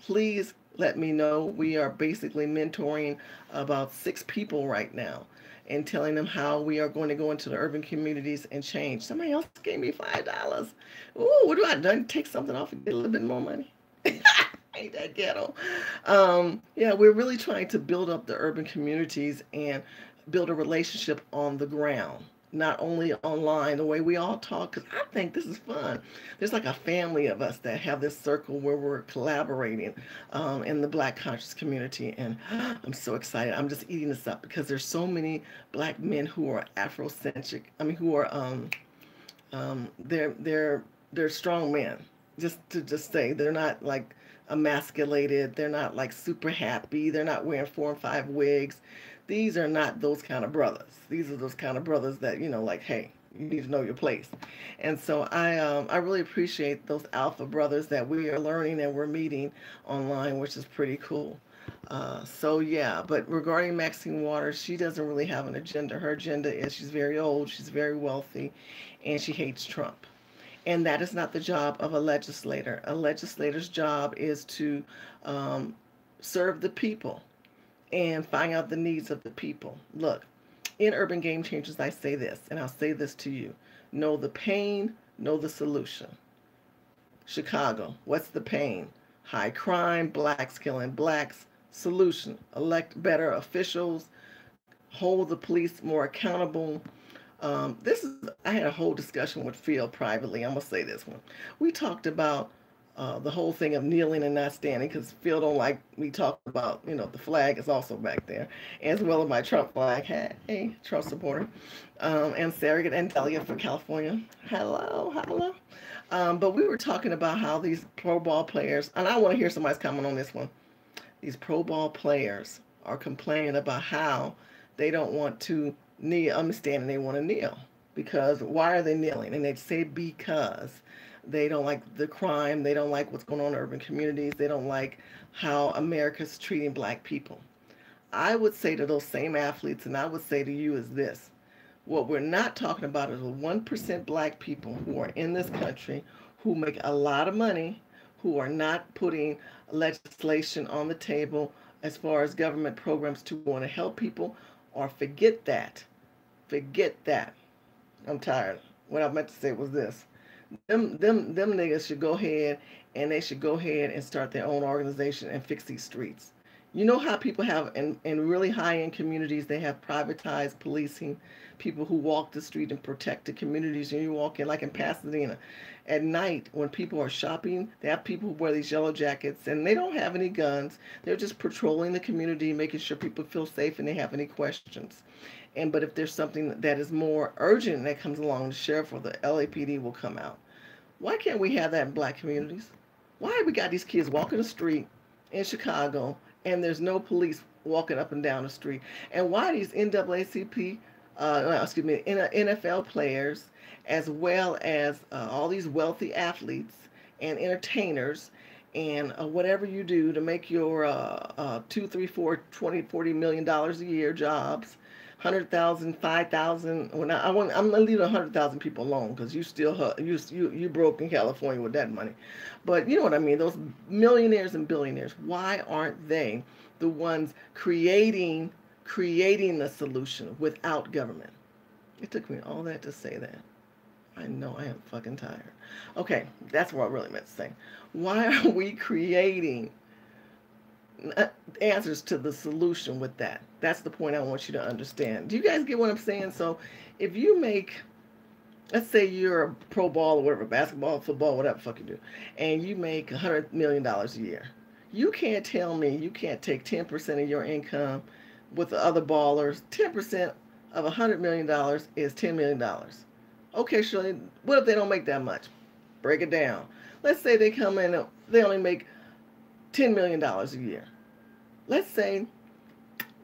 S1: please let me know. We are basically mentoring about 6 people right now and telling them how we are going to go into the urban communities and change. Somebody else gave me $5. Ooh, what do I do? Take something off and get a little bit more money? Ain't that ghetto? Yeah, we're really trying to build up the urban communities and build a relationship on the ground, not only online, the way we all talk, because I think this is fun. There's like a family of us that have this circle where we're collaborating in the Black conscious community, and I'm so excited. I'm just eating this up because there's so many black men who are Afrocentric. I mean, who are they're strong men. Just to say, they're not like emasculated. They're not like super happy. They're not wearing 4 and 5 wigs. These are not those kind of brothers. These are those kind of brothers that, like, hey, you need to know your place. And so I really appreciate those alpha brothers that we are learning and we're meeting online, which is pretty cool. So yeah, but regarding Maxine Waters, she doesn't really have an agenda. Her agenda is she's very old, she's very wealthy, and she hates Trump. And that is not the job of a legislator. A legislator's job is to serve the people and find out the needs of the people. Look, in Urban Game Changers, I say this, and I'll say this to you. Know the pain, know the solution. Chicago, what's the pain? High crime, blacks killing blacks. Solution, elect better officials, hold the police more accountable. I had a whole discussion with Phil privately. I'm going to say this one. We talked about the whole thing of kneeling and not standing, because Phil don't like me talking about, the flag is also back there, as well as my Trump flag. Hey, Trump supporter. And surrogate and delegate for California. Hello. But we were talking about how these pro ball players, and I want to hear somebody's comment on this one. These pro ball players are complaining about how they don't want to kneel. I'm standing, they want to kneel. Because why are they kneeling? And they say because they don't like the crime. They don't like what's going on in urban communities. They don't like how America's treating black people. I would say to those same athletes, and I would say to you, is this. What we're not talking about is the 1% black people who are in this country who make a lot of money, who are not putting legislation on the table as far as government programs to want to help people, or forget that. Forget that. I'm tired. What I meant to say was this. Them niggas should go ahead and they should go ahead and start their own organization and fix these streets. You know how people have in really high end communities they have privatized policing, people who walk the street and protect the communities. And you walk in like in Pasadena, at night when people are shopping, they have people who wear these yellow jackets and they don't have any guns. They're just patrolling the community, making sure people feel safe and they have any questions. And but if there's something that is more urgent that comes along, the sheriff or the LAPD will come out. Why can't we have that in black communities? Why have we got these kids walking the street in Chicago and there's no police walking up and down the street? And why these NAACP, NFL players, as well as all these wealthy athletes and entertainers and whatever you do to make your 2, 3, 4, 20, $40 million a year jobs, 100,000, 5,000. I'm gonna leave 100,000 people alone because you still you broke in California with that money, but you know what I mean. Those millionaires and billionaires. Why aren't they the ones creating the solution without government? It took me all that to say that. I know I am fucking tired. Okay, that's what I really meant to say. Why are we creating answers to the solution with that? That's the point I want you to understand. Do you guys get what I'm saying? So if you make, let's say you're a pro ball or whatever, basketball, football, whatever the fuck you do, and you make $100 million a year, you can't tell me you can't take 10% of your income with the other ballers. 10% of $100 million is $10 million. Okay, Shirley, what if they don't make that much? Break it down. Let's say they come in, they only make $10 million a year. Let's say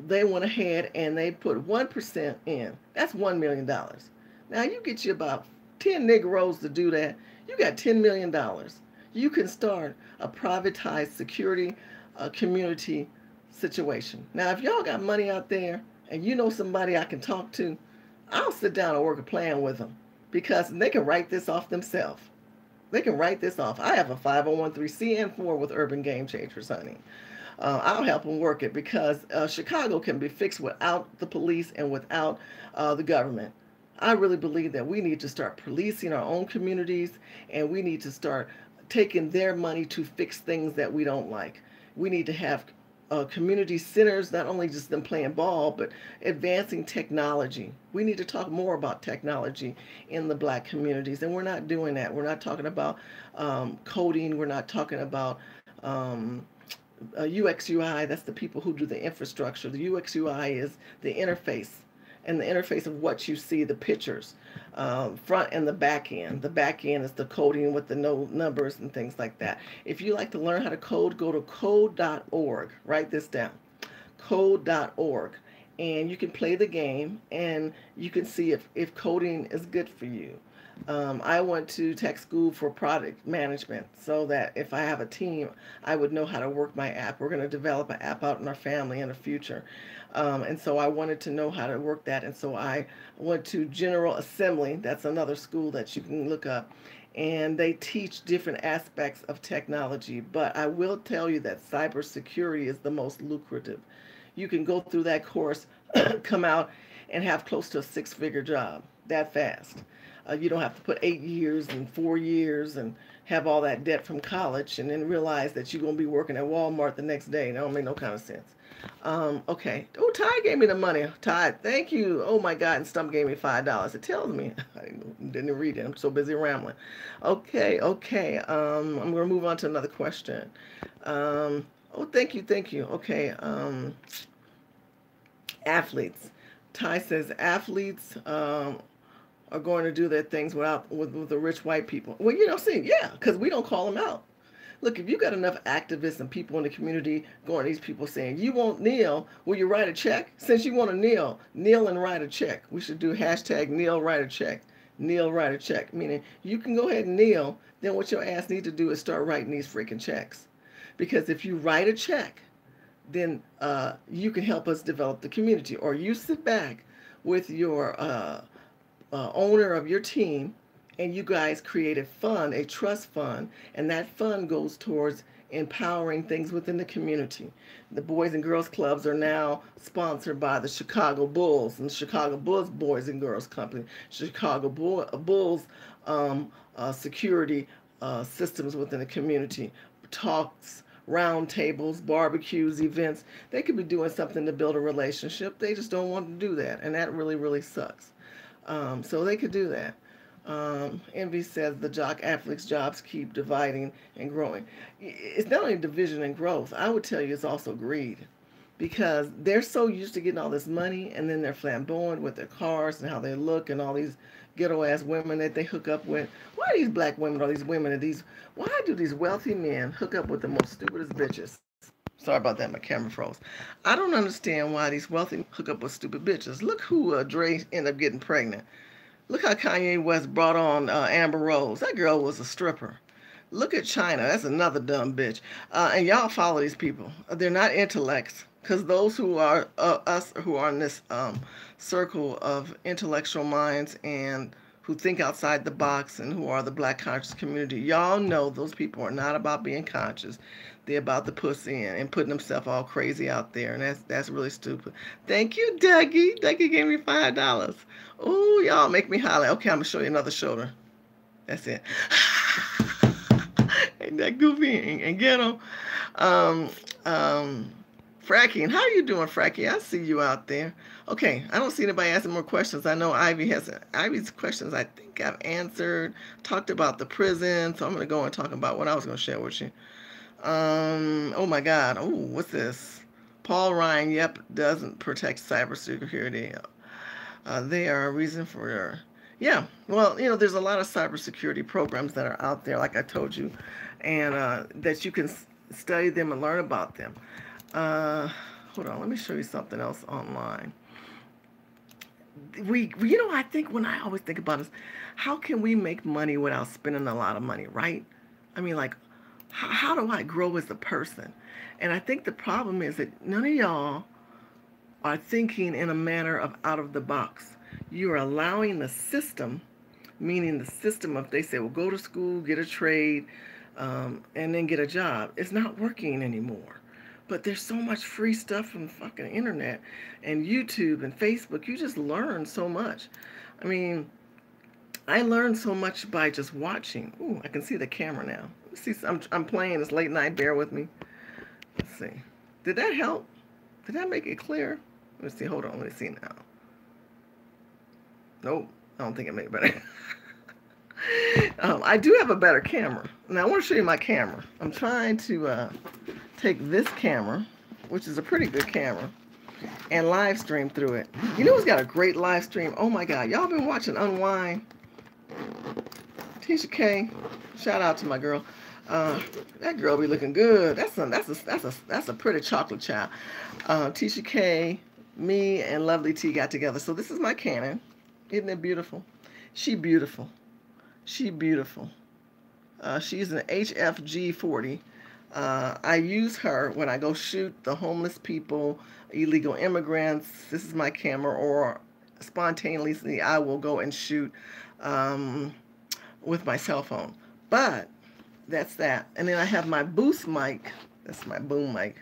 S1: they went ahead and they put 1% in. That's $1 million. Now you get you about 10 Negroes to do that. You got $10 million. You can start a privatized security community situation. Now if y'all got money out there and you know somebody I can talk to, I'll sit down and work a plan with them because they can write this off themselves. They can write this off. I have a 501(c)(4) and 4 with Urban Game Changers, honey. I'll help them work it because Chicago can be fixed without the police and without the government. I really believe that we need to start policing our own communities and we need to start taking their money to fix things that we don't like. We need to have community centers, not only just them playing ball, but advancing technology. We need to talk more about technology in the black communities, and we're not doing that. We're not talking about coding. We're not talking about UX UI. That's the people who do the infrastructure. The UX UI is the interface, and the interface of what you see, the pictures, front and the back end. The back end is the coding with the numbers and things like that. If you like to learn how to code, go to code.org. Write this down, code.org. And you can play the game and you can see if coding is good for you. I went to tech school for product management so that if I have a team, I would know how to work my app. We're going to develop an app out in our family in the future. And so I wanted to know how to work that. And so I went to General Assembly. That's another school that you can look up. And they teach different aspects of technology. But I will tell you that cybersecurity is the most lucrative. You can go through that course, come out, and have close to a 6-figure job that fast. You don't have to put 8 years and 4 years and have all that debt from college and then realize that you're going to be working at Walmart the next day. That don't make no kind of sense. Okay. Oh, Ty gave me the money. Ty, thank you. Oh my God. And Stump gave me $5. It tells me. I didn't read it. I'm so busy rambling. Okay. I'm going to move on to another question. Oh, thank you. Okay. Athletes. Ty says athletes are going to do their things with the rich white people. Well, because we don't call them out. Look, if you got enough activists and people in the community going to these people saying, you won't kneel, will you write a check? Since you want to kneel and write a check. We should do hashtag kneel, write a check. Kneel, write a check. Meaning you can go ahead and kneel, then what your ass need to do is start writing these freaking checks. Because if you write a check, then you can help us develop the community. Or you sit back with your owner of your team and you guys create a fund, a trust fund, and that fund goes towards empowering things within the community. The Boys and Girls Clubs are now sponsored by the Chicago Bulls and the Chicago Bulls Boys and Girls Company, Chicago Bulls security systems within the community, talks, round tables, barbecues, events. They could be doing something to build a relationship. They just don't want to do that, and that really, really sucks. So they could do that. Envy says the jock athletes' jobs keep dividing and growing. It's not only division and growth. I would tell you it's also greed, because they're so used to getting all this money, and then they're flamboyant with their cars and how they look and all these ghetto ass women that they hook up with. Why are these black women or these women and these? Why do these wealthy men hook up with the most stupidest bitches? Sorry about that, my camera froze. I don't understand why these wealthy hook up with stupid bitches. Look who Dre ended up getting pregnant. Look how Kanye West brought on Amber Rose. That girl was a stripper. Look at China. That's another dumb bitch. And y'all follow these people. They're not intellects. Because those who are us who are in this circle of intellectual minds and who think outside the box and who are the black conscious community, y'all know those people are not about being conscious. They're about the pussy and putting themselves all crazy out there, and that's really stupid. Thank you, Dougie. Dougie gave me $5. Oh, y'all make me holler. Okay, I'm gonna show you another shoulder. That's it. Ain't that goofy and ghetto? Fracking, how you doing, Frackie? I see you out there. Okay, I don't see anybody asking more questions. I know Ivy's questions I think I've answered. Talked about the prison, so I'm going to go and talk about what I was going to share with you. Oh my God. Oh, what's this? Paul Ryan, yep, doesn't protect cybersecurity. They are a reason for, yeah, well, there's a lot of cybersecurity programs that are out there, like I told you, and that you can study them and learn about them. Hold on, let me show you something else online. I think when I always think about this, how can we make money without spending a lot of money, right? I mean, like, how do I grow as a person? And I think the problem is that none of y'all are thinking in a manner of out of the box. You're allowing the system, meaning the system of, they say, well, go to school, get a trade, and then get a job. It's not working anymore. But there's so much free stuff from the fucking internet and YouTube and Facebook. You just learn so much. I mean, I learned so much by just watching. Ooh, I can see the camera now. See, I'm playing. It's late night. Bear with me. Let's see. Did that help? Did that make it clear? Let's see. Hold on. Let me see now. Nope. I don't think it made it better. I do have a better camera. Now, I want to show you my camera. I'm trying to take this camera, which is a pretty good camera, and live stream through it. You know who's got a great live stream? Oh my God. Y'all been watching Unwind? Tisha K. Shout out to my girl. That girl be looking good. That's a pretty chocolate child. Tisha K, me, and Lovely T got together. So this is my Canon. Isn't it beautiful? She beautiful. She beautiful. She's an HFG 40. I use her when I go shoot the homeless people, illegal immigrants. This is my camera. Or spontaneously, I will go and shoot with my cell phone. But that's that. And then I have my boost mic. That's my boom mic,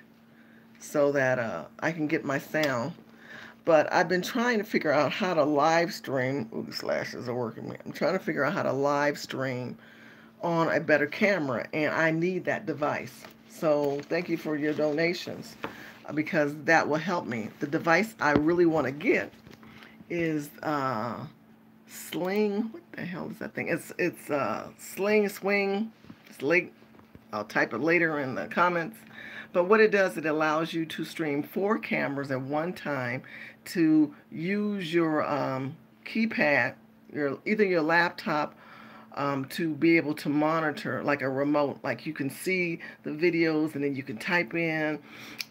S1: so that I can get my sound. But I've been trying to figure out how to live stream. Ooh, the slashes are working. I'm trying to figure out how to live stream on a better camera, and I need that device. So thank you for your donations, because that will help me. The device I really want to get is Sling. What the hell is that thing? It's Sling Swing. It's late. I'll type it later in the comments. But what it does, it allows you to stream 4 cameras at one time, to use your keypad, either your laptop, to be able to monitor like a remote. Like you can see the videos, and then you can type in,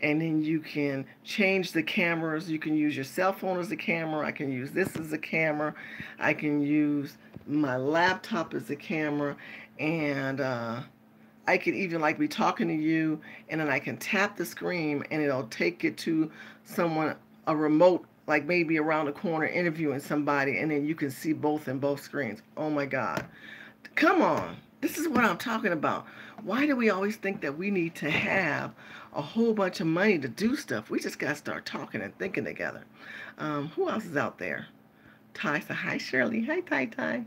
S1: and then you can change the cameras. You can use your cell phone as a camera. I can use this as a camera. I can use my laptop as a camera, and I could even like be talking to you, and then I can tap the screen and it'll take it to someone, a remote, like maybe around the corner interviewing somebody, and then you can see both in both screens. Oh my God. Come on. This is what I'm talking about. Why do we always think that we need to have a whole bunch of money to do stuff? We just got to start talking and thinking together. Who else is out there? Ty said, hi, Shirley. Hi, Ty Ty.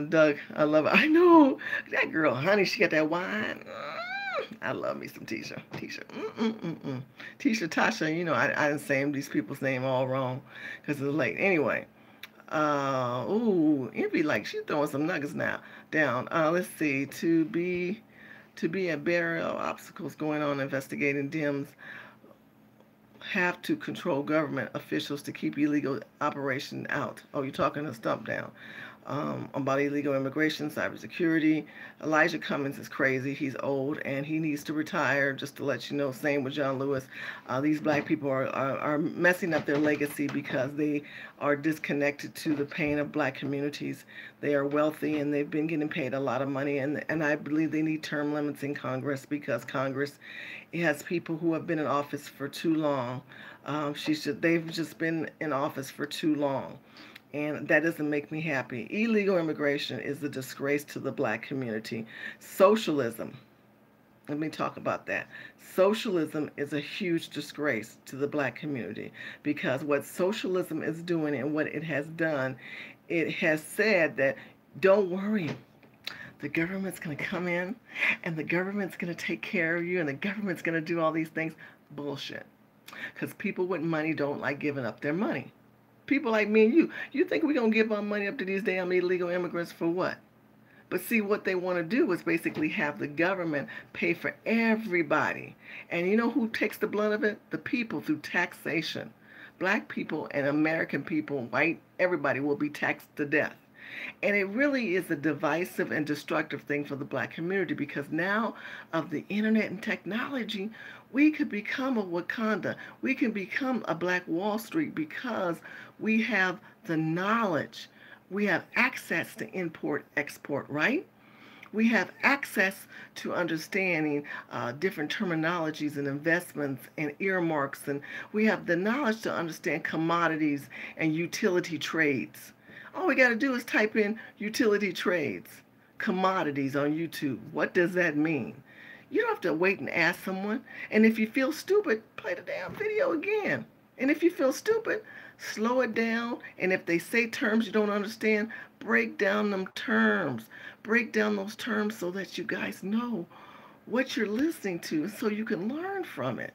S1: Doug, I love it. I know. That girl, honey, she got that wine. I love me some Tisha. Tisha. Tisha, Tasha, you know, I didn't say these people's name all wrong because it's late. Anyway. It'd be like she's throwing some nuggets now down. Let's see. To be a barrier of obstacles going on investigating Dems have to control government officials to keep illegal operation out. Oh, you're talking a stump down. About illegal immigration, cybersecurity. Elijah Cummings is crazy. He's old and he needs to retire, just to let you know. Same with John Lewis. These black people are messing up their legacy because they are disconnected to the pain of black communities. They are wealthy and they've been getting paid a lot of money, and I believe they need term limits in Congress because Congress has people who have been in office for too long. They've just been in office for too long. And that doesn't make me happy. Illegal immigration is a disgrace to the black community. Socialism, let me talk about that. Socialism is a huge disgrace to the black community because what socialism is doing and what it has done, it has said that don't worry, the government's going to come in and the government's going to take care of you and the government's going to do all these things. Bullshit. Because people with money don't like giving up their money. People like me and you think we're going to give our money up to these damn illegal immigrants for what? But see, what they want to do is basically have the government pay for everybody. And you know who takes the blunt of it? The people, through taxation. Black people and American people, white, everybody will be taxed to death. And it really is a divisive and destructive thing for the black community because now of the internet and technology, we could become a Wakanda. We can become a Black Wall Street because we have the knowledge. We have access to import, export, right? We have access to understanding different terminologies and investments and earmarks. And we have the knowledge to understand commodities and utility trades. All we got to do is type in utility trades, commodities on YouTube. What does that mean? You don't have to wait and ask someone. And if you feel stupid, play the damn video again. And if you feel stupid, slow it down. And if they say terms you don't understand, break down them terms. Break down those terms so that you guys know what you're listening to so you can learn from it.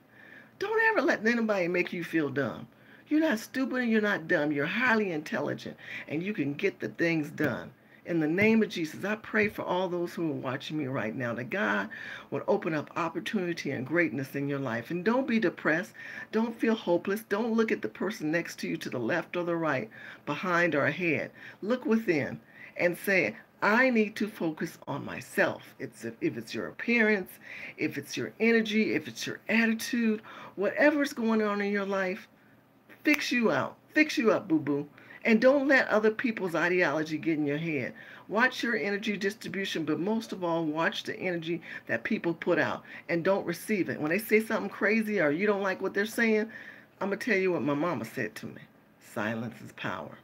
S1: Don't ever let anybody make you feel dumb. You're not stupid and you're not dumb. You're highly intelligent and you can get the things done. In the name of Jesus, I pray for all those who are watching me right now, that God would open up opportunity and greatness in your life. And don't be depressed. Don't feel hopeless. Don't look at the person next to you to the left or the right, behind or ahead. Look within and say, I need to focus on myself. If it's your appearance, if it's your energy, if it's your attitude, whatever's going on in your life, fix you out. Fix you up, boo-boo. And don't let other people's ideology get in your head. Watch your energy distribution, but most of all, watch the energy that people put out and don't receive it. When they say something crazy or you don't like what they're saying, I'm going to tell you what my mama said to me. Silence is power.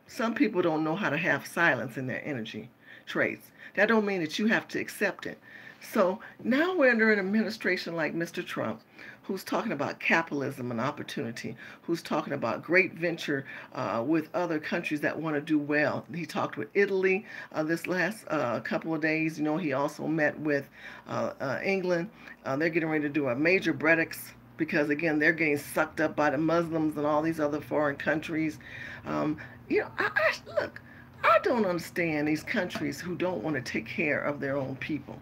S1: Some people don't know how to have silence in their energy traits. That don't mean that you have to accept it. So now we're under an administration like Mr. Trump, who's talking about capitalism and opportunity, who's talking about great venture with other countries that want to do well. He talked with Italy this last couple of days. You know, he also met with England. They're getting ready to do a major Brexit because, again, they're getting sucked up by the Muslims and all these other foreign countries. You know, look, I don't understand these countries who don't want to take care of their own people.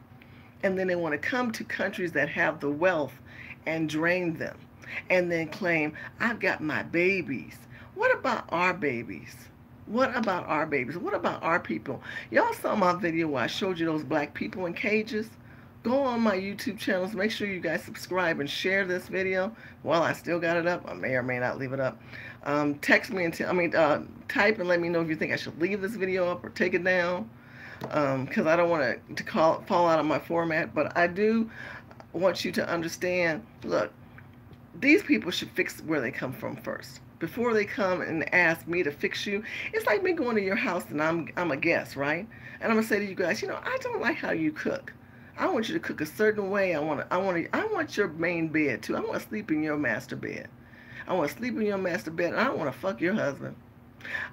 S1: And then they want to come to countries that have the wealth and drain them and then claim, I've got my babies. What about our babies? What about our babies? What about our people? Y'all saw my video where I showed you those black people in cages? Go on my YouTube channels. Make sure you guys subscribe and share this video. While I still got it up, I may or may not leave it up. Text me and type and let me know if you think I should leave this video up or take it down. Because I don't want it to fall out of my format, but I do want you to understand, look, these people should fix where they come from first. before they come and ask me to fix you. It's like me going to your house and I'm a guest, right? And I'm gonna say to you guys, I don't like how you cook. I want you to cook a certain way. I want your main bed too. I want to sleep in your master bed. I want to sleep in your master bed. And I don't want to fuck your husband.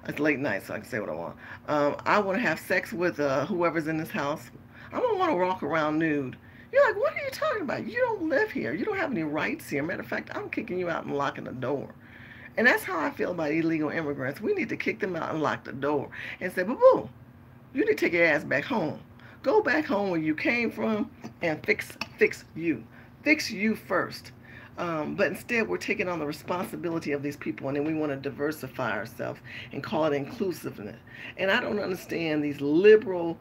S1: It's late night, so I can say what I want. I want to have sex with whoever's in this house. I don't want to walk around nude. You're like, what are you talking about? You don't live here. You don't have any rights here. Matter of fact, I'm kicking you out and locking the door. And that's how I feel about illegal immigrants. We need to kick them out and lock the door and say, boo-boo, you need to take your ass back home. Go back home where you came from and fix you. Fix you first. But instead, we're taking on the responsibility of these people, and then we want to diversify ourselves and call it inclusiveness. And I don't understand these liberal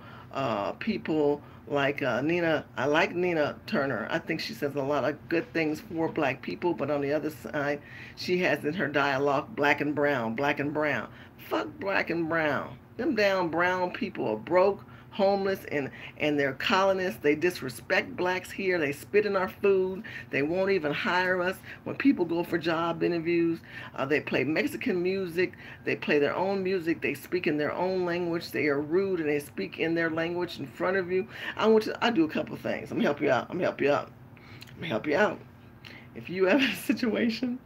S1: people like Nina. I like Nina Turner. I think she says a lot of good things for black people, but on the other side, she has in her dialogue black and brown, black and brown. Fuck black and brown. Them damn brown people are broke, homeless, and they're colonists. They disrespect blacks here. They spit in our food. They won't even hire us when people go for job interviews. They play Mexican music. They play their own music. They speak in their own language. They are rude and they speak in their language in front of you. I do a couple of things. I'm gonna help you out. I'm gonna help you out. I'm gonna help you out. If you have a situation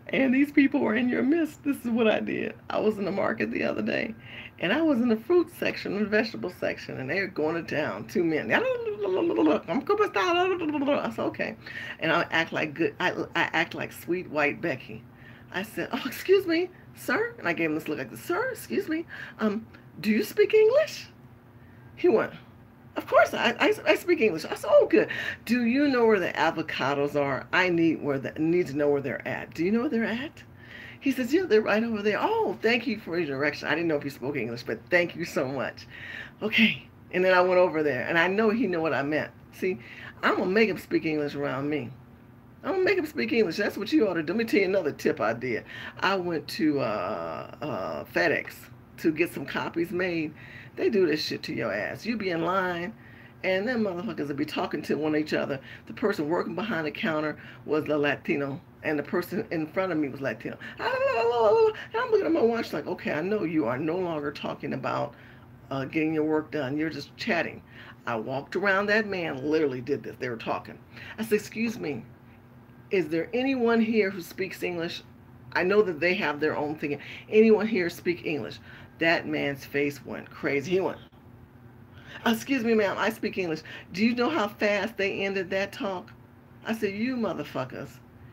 S1: and these people are in your midst, this is what I did. I was in the market the other day, and I was in the fruit section and the vegetable section, and they were going to town. 2 men. I said, okay. And I act like good. I act like sweet white Becky. I said, oh, excuse me, sir. And I gave him this look like, sir, excuse me. Do you speak English? He went, of course, I speak English. I said, oh, good. Do you know where the avocados are? I need to know where they're at. Do you know where they're at? He says, yeah, they're right over there. Oh, thank you for your direction. I didn't know if he spoke English, but thank you so much. Okay. And then I went over there, and I know he knew what I meant. See, I'm going to make him speak English around me. I'm going to make him speak English. That's what you ought to do. Let me tell you another tip I did. I went to FedEx to get some copies made. They do this shit to your ass. You be in line, and them motherfuckers will be talking to one each other. The person working behind the counter was the Latino, and the person in front of me was Latino. And I'm looking at my watch like, okay, I know you are no longer talking about getting your work done. You're just chatting. I walked around that man, literally did this. They were talking. I said, excuse me, is there anyone here who speaks English? I know that they have their own thing. Anyone here speak English? That man's face went crazy. He went, excuse me, ma'am, I speak English. Do you know how fast they ended that talk? I said, you motherfuckers,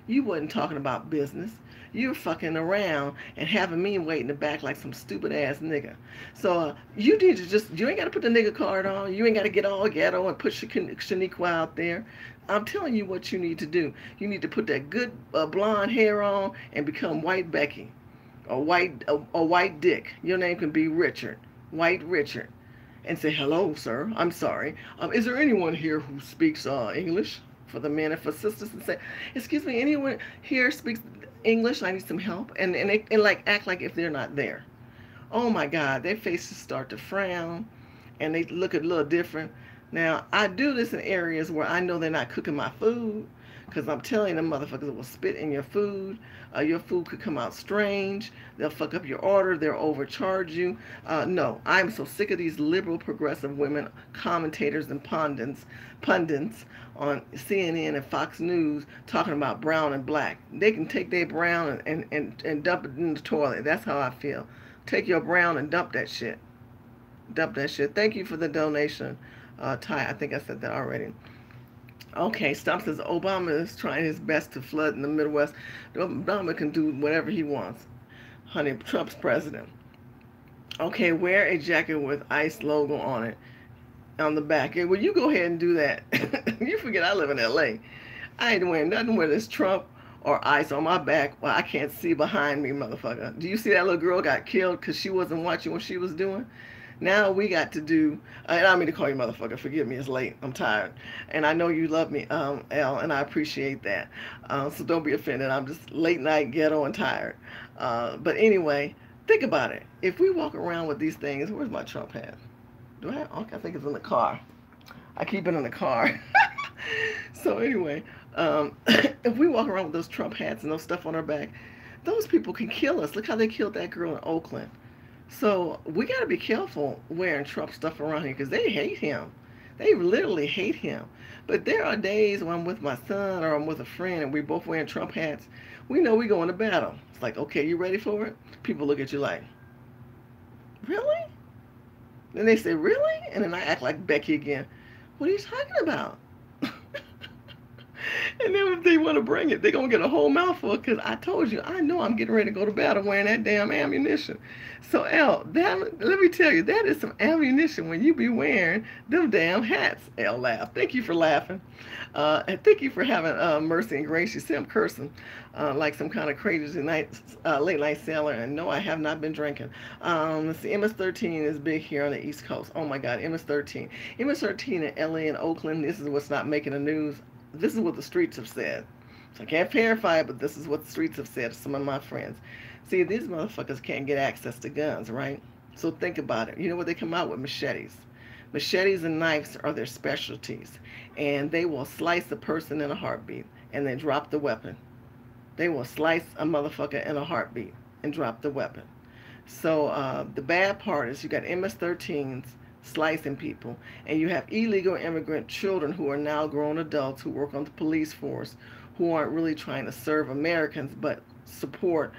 S1: you wasn't talking about business. You were fucking around and having me wait in the back like some stupid ass nigga. So you need to you ain't got to put the nigga card on. You ain't got to get all ghetto and put Shaniqua out there. I'm telling you what you need to do. You need to put that good blonde hair on and become white Becky. A white Dick. Your name can be Richard. White Richard. And say, hello, sir. I'm sorry. Is there anyone here who speaks English? For the men and for sisters, and say, excuse me, anyone here speaks English? I need some help. And like act like if they're not there. Oh my God, their faces start to frown and they look a little different. Now, I do this in areas where I know they're not cooking my food, because I'm telling them motherfuckers will spit in your food. Your food could come out strange. They'll fuck up your order. They'll overcharge you. No, I'm so sick of these liberal progressive women, commentators and pundits on CNN and Fox News talking about brown and black. They can take their brown and dump it in the toilet. That's how I feel. Take your brown and dump that shit. Dump that shit. Thank you for the donation, Ty. I think I said that already. Okay, Stump says Obama is trying his best to flood in the Midwest. Obama can do whatever he wants. Honey, Trump's president. Okay, wear a jacket with ICE logo on it on the back. Yeah, well, you go ahead and do that. You forget I live in LA. I ain't wearing nothing with this Trump or ICE on my back. Well, I can't see behind me, motherfucker. Do you see that little girl got killed because she wasn't watching what she was doing? Now we got to do, and I don't mean to call you motherfucker, forgive me, it's late, I'm tired. And I know you love me, Elle, and I appreciate that. So don't be offended, I'm just late night, ghetto, and tired. But anyway, think about it. If we walk around with these things, where's my Trump hat? Do I have, okay, I think it's in the car. I keep it in the car. So anyway, if we walk around with those Trump hats and those stuff on our back, those people can kill us. Look how they killed that girl in Oakland. So we got to be careful wearing Trump stuff around here because they hate him. They literally hate him. But there are days when I'm with my son or I'm with a friend and we're both wearing Trump hats. We know we're going to battle. It's like, okay, you ready for it? People look at you like, really? Then they say, really? And then I act like Becky again. What are you talking about? And then if they want to bring it, they're going to get a whole mouthful because I told you, I know I'm getting ready to go to battle wearing that damn ammunition. So, L, that, let me tell you, that is some ammunition when you be wearing them damn hats. L laughed. Thank you for laughing. And thank you for having mercy and grace. You see, I'm cursing like some kind of crazy night, late night sailor. And no, I have not been drinking. Let's see, MS-13 is big here on the East Coast. Oh my God, MS-13. MS-13 in LA and Oakland, this is what's not making the news. This is what the streets have said. So I can't verify it, but this is what the streets have said to some of my friends. See, these motherfuckers can't get access to guns, right? So think about it. You know what they come out with? Machetes. Machetes and knives are their specialties. And they will slice a person in a heartbeat and then drop the weapon. They will slice a motherfucker in a heartbeat and drop the weapon. So the bad part is you got MS-13s slicing people, and you have illegal immigrant children who are now grown adults who work on the police force who aren't really trying to serve Americans but support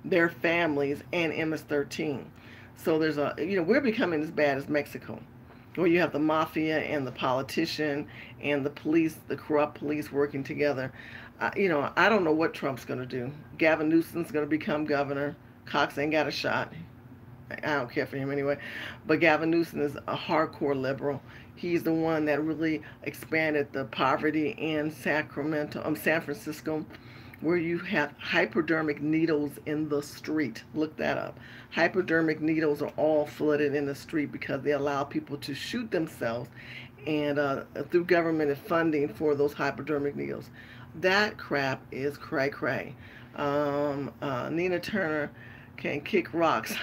S1: their families and MS-13. So there's a, we're becoming as bad as Mexico, where you have the mafia and the politician and the police, the corrupt police working together. I don't know what Trump's going to do. Gavin Newsom's going to become governor. Cox ain't got a shot. I don't care for him anyway. But Gavin Newsom is a hardcore liberal. He's the one that really expanded the poverty in San Francisco, where you have hypodermic needles in the street. Look that up. Hypodermic needles are all flooded in the street because they allow people to shoot themselves and through government funding for those hypodermic needles. That crap is cray-cray. Nina Turner can kick rocks.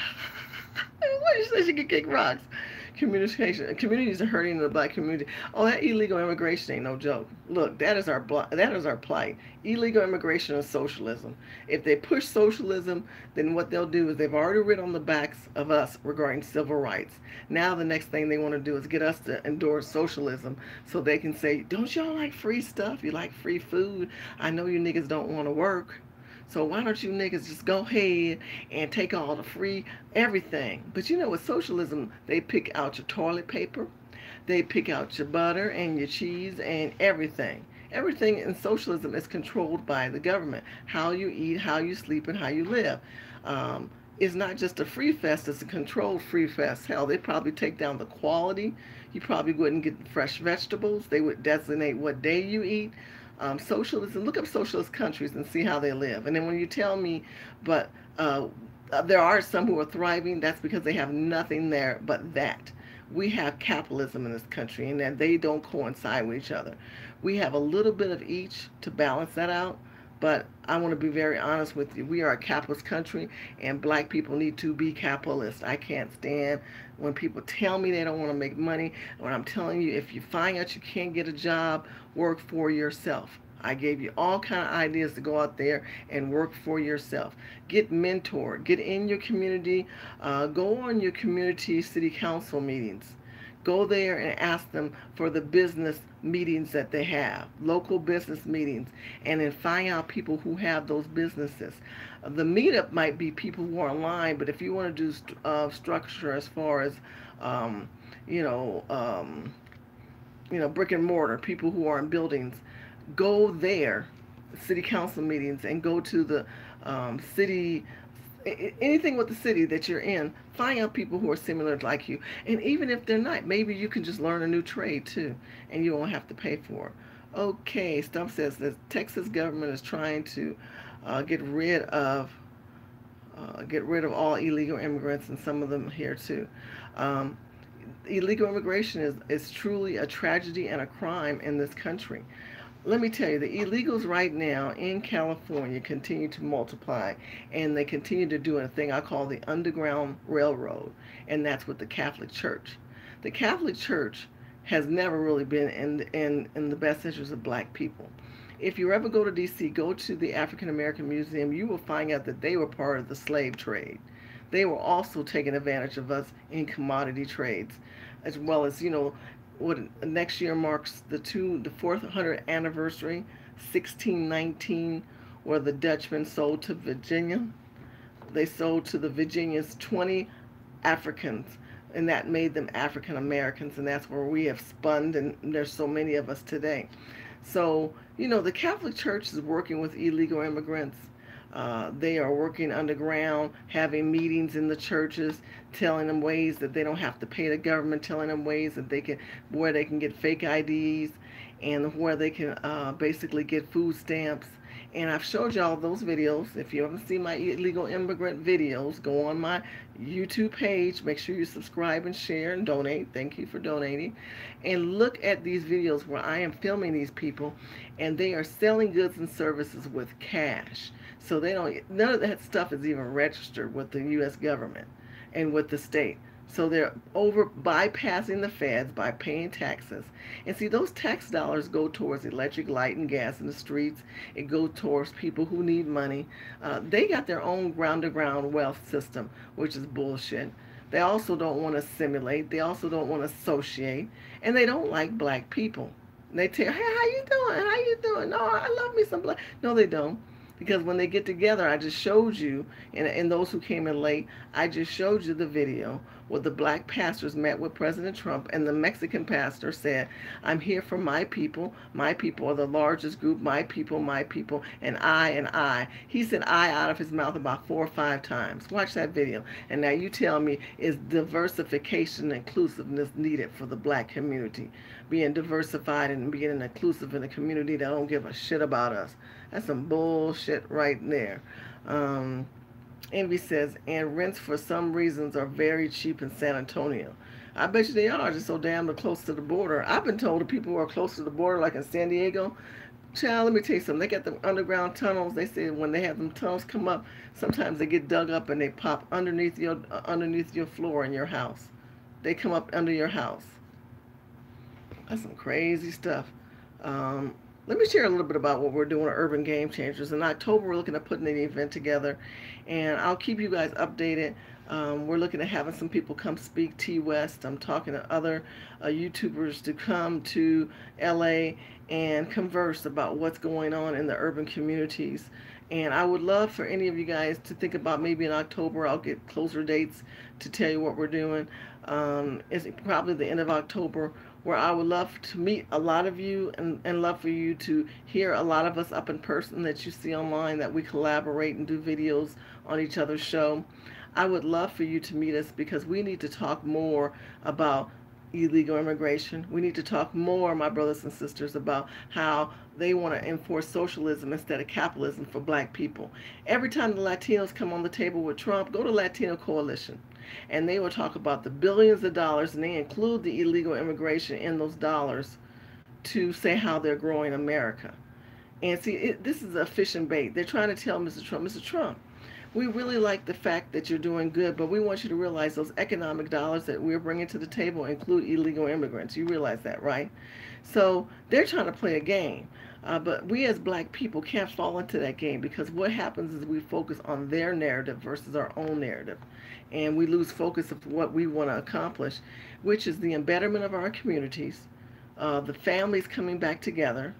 S1: What did you say? She can kick rocks. Communities are hurting the black community. Oh, that illegal immigration ain't no joke. Look, that is our plight. Illegal immigration is socialism. If they push socialism, then what they'll do is they've already written on the backs of us regarding civil rights. Now the next thing they want to do is get us to endorse socialism so they can say, don't y'all like free stuff? You like free food? I know you niggas don't want to work. So why don't you niggas just go ahead and take all the free everything? But with socialism, they pick out your toilet paper, they pick out your butter and your cheese and everything. Everything in socialism is controlled by the government. How you eat, how you sleep, and how you live. It's not just a free fest, it's a controlled free fest. Hell, they probably take down the quality. You probably wouldn't get fresh vegetables. They would designate what day you eat. Socialism, look up socialist countries and see how they live. And then when you tell me, but there are some who are thriving, that's because they have nothing there but that. We have capitalism in this country and that they don't coincide with each other. We have a little bit of each to balance that out. But I want to be very honest with you. We are a capitalist country, and black people need to be capitalists. I can't stand when people tell me they don't want to make money. When I'm telling you, if you find out you can't get a job, work for yourself. I gave you all kind of ideas to go out there and work for yourself. Get mentored. Get in your community. Go on your community city council meetings. Go there and ask them for the business meetings that they have, local business meetings, and then find out people who have those businesses. The meetup might be people who are online, but if you want to do structure as far as, brick and mortar, people who are in buildings, go there, city council meetings, and go to the city, anything with the city that you're in, find out people who are similar like you. And even if they're not, maybe you can just learn a new trade too, and you won't have to pay for it. Okay, Stuff says the Texas government is trying to get rid of all illegal immigrants, and some of them here too. Illegal immigration is truly a tragedy and a crime in this country. Let me tell you, the illegals right now in California continue to multiply, and they continue to do a thing I call the Underground Railroad, and that's with the Catholic Church. The Catholic Church has never really been in the best interest of black people. If you ever go to D.C., go to the African American Museum, you will find out that they were part of the slave trade. They were also taking advantage of us in commodity trades, as well as, what next year marks the 400th anniversary, 1619, where the Dutchmen sold to Virginia. They sold to the Virginians 20 Africans, and that made them African Americans, and that's where we have spun, and there's so many of us today. So, the Catholic Church is working with illegal immigrants. They are working underground, having meetings in the churches, telling them ways that they don't have to pay the government, telling them ways that where they can get fake IDs, and where they can basically get food stamps. And I've showed y'all those videos. If you haven't seen my illegal immigrant videos, go on my YouTube page. Make sure you subscribe and share and donate. Thank you for donating. And look at these videos where I am filming these people, and they are selling goods and services with cash. So none of that stuff is even registered with the U.S. government and with the state. So they're bypassing the feds by paying taxes. And see, those tax dollars go towards electric, light, and gas in the streets. It goes towards people who need money. They got their own ground-to-ground wealth system, which is bullshit. They also don't want to assimilate. They also don't want to associate. And they don't like black people. They tell, hey, how you doing? How you doing? No, I love me some black. No, they don't. Because when they get together, I just showed you, and those who came in late, I just showed you the video where the black pastors met with President Trump, and the Mexican pastor said, I'm here for my people. My people are the largest group. My people, and I. He said I out of his mouth about 4 or 5 times. Watch that video. And now you tell me, is diversification and inclusiveness needed for the black community? Being diversified and being inclusive in a community that don't give a shit about us. That's some bullshit right there. Envy says, and rents for some reasons are very cheap in San Antonio. I bet you they are, just so damn close to the border. I've been told that people who are close to the border, like in San Diego, child, let me tell you something. They got the underground tunnels. They say when they have them tunnels come up, sometimes they get dug up and they pop underneath your floor in your house. They come up under your house. That's some crazy stuff. Let me share a little bit about what we're doing at Urban Game Changers. In October, we're looking at putting an event together, and I'll keep you guys updated. We're looking at having some people come speak T West. I'm talking to other YouTubers to come to LA and converse about what's going on in the urban communities. And I would love for any of you guys to think about maybe in October, I'll get closer dates to tell you what we're doing. It's probably the end of October, where I would love to meet a lot of you and love for you to hear a lot of us up in person that you see online, that we collaborate and do videos on each other's show. I would love for you to meet us because we need to talk more about illegal immigration. We need to talk more, my brothers and sisters, about how they want to enforce socialism instead of capitalism for black people. Every time the Latinos come on the table with Trump, go to Latino Coalition, and they will talk about the billions of dollars, and they include the illegal immigration in those dollars to say how they're growing America. And see, this is a fish and bait. They're trying to tell Mr. Trump, we really like the fact that you're doing good, but we want you to realize those economic dollars that we're bringing to the table include illegal immigrants. You realize that, right? So they're trying to play a game. But we as black people can't fall into that game, because what happens is we focus on their narrative versus our own narrative. And we lose focus of what we want to accomplish, which is the embetterment of our communities, the families coming back together.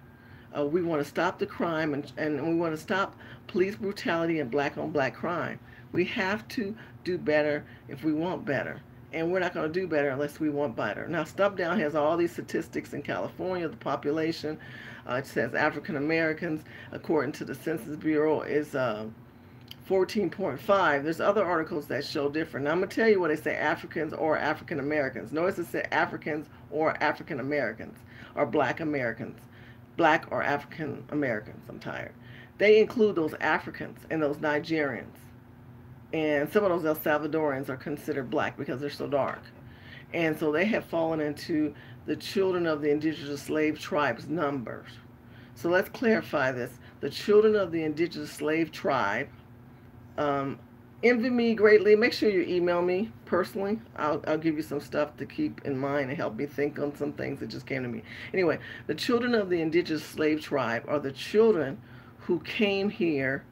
S1: We want to stop the crime, and we want to stop police brutality and black on black crime. We have to do better if we want better. And we're not going to do better unless we want better. Now, Stump Down has all these statistics in California. The population, it says African Americans, according to the Census Bureau, is 14.5. There's other articles that show different. Now, I'm going to tell you what they say, Africans or African Americans. Notice it said Africans or African Americans, or black Americans. Black or African Americans, I'm tired. They include those Africans and those Nigerians. And some of those El Salvadorans are considered black because they're so dark. And so they have fallen into the children of the indigenous slave tribes numbers. So let's clarify this. The children of the indigenous slave tribe envy me greatly, make sure you email me personally. I'll give you some stuff to keep in mind and help me think on some things that just came to me. Anyway, the children of the indigenous slave tribe are the children who came here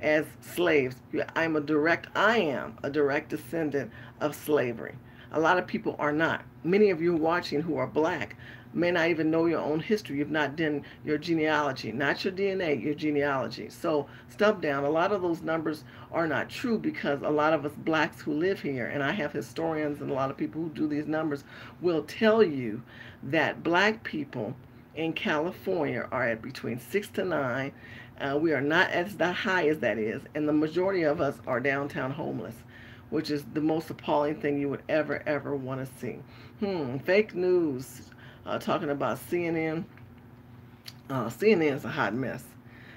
S1: as slaves. I am a direct descendant of slavery. A lot of people are not. Many of you watching who are black may not even know your own history. You've not done your genealogy, not your DNA, your genealogy. So step down. A lot of those numbers are not true because a lot of us blacks who live here, and I have historians and a lot of people who do these numbers, will tell you that black people in California are at between 6 to 9. We are not as high as that is, and the majority of us are downtown homeless, which is the most appalling thing you would ever want to see. Fake news, talking about CNN. CNN is a hot mess.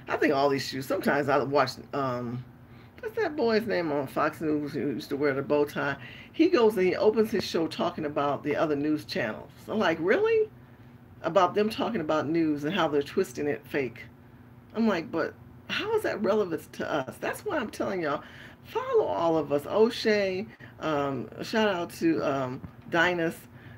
S1: I think all these shoes. Sometimes I watch. What's that boy's name on Fox News who used to wear the bow tie? He goes and he opens his show talking about the other news channels. I'm like, really? About them talking about news and how they're twisting it fake. I'm like, but how is that relevant to us? That's why I'm telling y'all, follow all of us. O'Shea, shout out to Dinus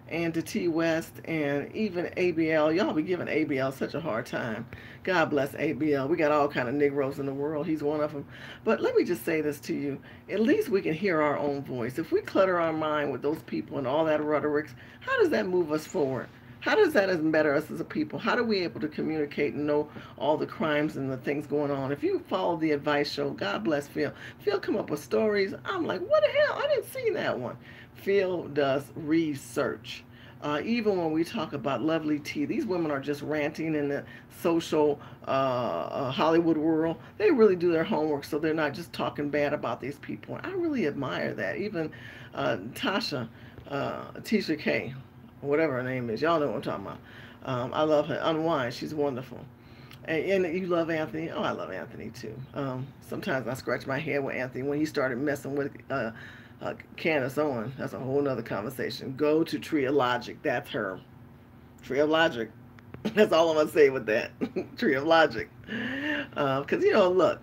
S1: and to T West and even ABL. Y'all be giving ABL such a hard time. God bless ABL. We got all kind of Negroes in the world. He's one of them. But let me just say this to you. At least we can hear our own voice. If we clutter our mind with those people and all that rhetoric, how does that move us forward? How does that better us as a people? How are we able to communicate and know all the crimes and the things going on? If you follow the advice show, God bless Phil. Phil come up with stories. I'm like, what the hell? I didn't see that one. Phil does research. Even when we talk about Lovely T, these women are just ranting in the social Hollywood world. They really do their homework, so they're not just talking bad about these people. I really admire that. Even Tasha K, whatever her name is. Y'all know what I'm talking about. I love her. Unwind. She's wonderful. And you love Anthony? Oh, I love Anthony too. Sometimes I scratch my head with Anthony when he started messing with Candace Owen. That's a whole nother conversation. Go to Tree of Logic. That's her. Tree of Logic. That's all I'm going to say with that. Tree of Logic. Because, look,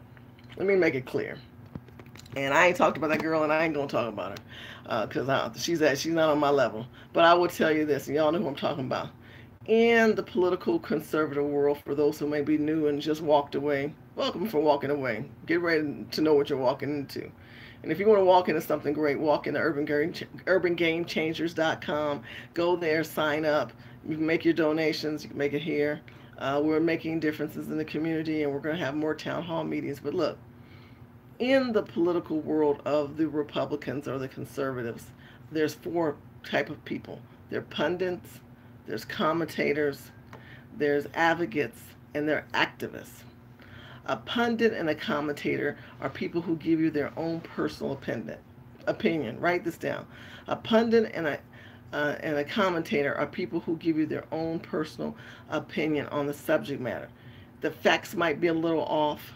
S1: let me make it clear. And I ain't talked about that girl, and I ain't going to talk about her. Because she's not on my level. But I will tell you this, and y'all know who I'm talking about. In the political conservative world, for those who may be new and just walked away, welcome for walking away. Get ready to know what you're walking into. And if you want to walk into something great, walk into urbangamechangers.com. Go there, sign up. You can make your donations. You can make it here. We're making differences in the community, and we're going to have more town hall meetings. But look, in the political world of the Republicans or the conservatives, there's 4 type of people. There are pundits, there's commentators, there's advocates, and there are activists. A pundit and a commentator are people who give you their own personal opinion. Write this down. A pundit and a commentator are people who give you their own personal opinion on the subject matter. The facts might be a little off.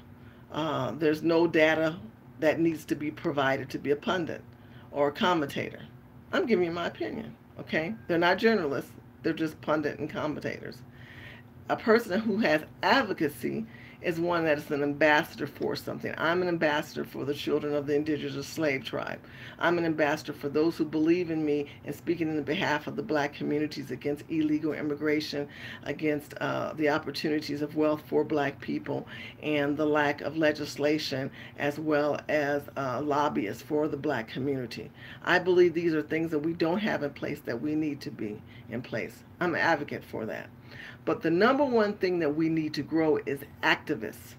S1: There's no data that needs to be provided to be a pundit or a commentator. I'm giving you my opinion, okay? They're not journalists. They're just pundit and commentators. A person who has advocacy is one that is an ambassador for something. I'm an ambassador for the children of the indigenous slave tribe. I'm an ambassador for those who believe in me and speaking in behalf of the black communities against illegal immigration, against the opportunities of wealth for black people, and the lack of legislation, as well as lobbyists for the black community. I believe these are things that we don't have in place that we need to be in place. I'm an advocate for that. But the number one thing that we need to grow is activists.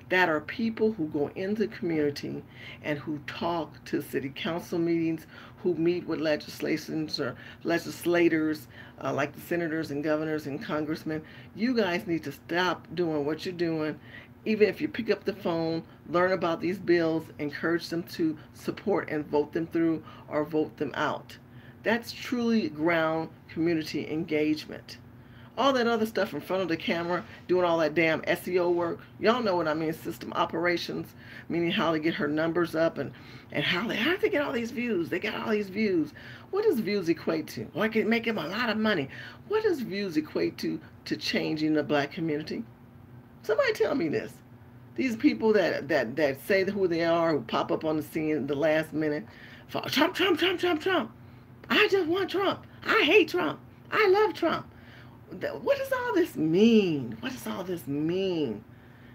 S1: That are people who go into the community and who talk to city council meetings, who meet with legislators or legislators like the senators and governors and congressmen. You guys need to stop doing what you're doing. Even if you pick up the phone, learn about these bills, encourage them to support and vote them through or vote them out. That's truly ground community engagement. All that other stuff in front of the camera, doing all that damn SEO work. Y'all know what I mean, system operations, meaning how to get her numbers up and how do they get all these views? They got all these views. What does views equate to? Well, I can make them a lot of money. What does views equate to changing the black community? Somebody tell me this. These people that say who they are, who pop up on the scene at the last minute, for Trump, Trump, Trump, Trump, Trump. I just want Trump. I hate Trump. I love Trump. What does all this mean? What does all this mean?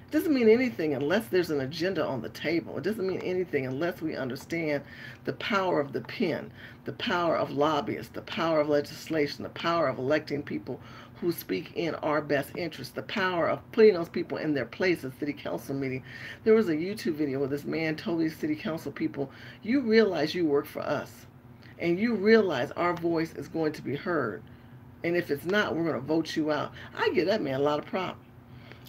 S1: It doesn't mean anything unless there's an agenda on the table. It doesn't mean anything unless we understand the power of the pen, the power of lobbyists, the power of legislation, the power of electing people who speak in our best interest, the power of putting those people in their place at city council meeting. There was a YouTube video where this man told these city council people, you realize you work for us, and you realize our voice is going to be heard. And if it's not, we're going to vote you out. I give that man a lot of props.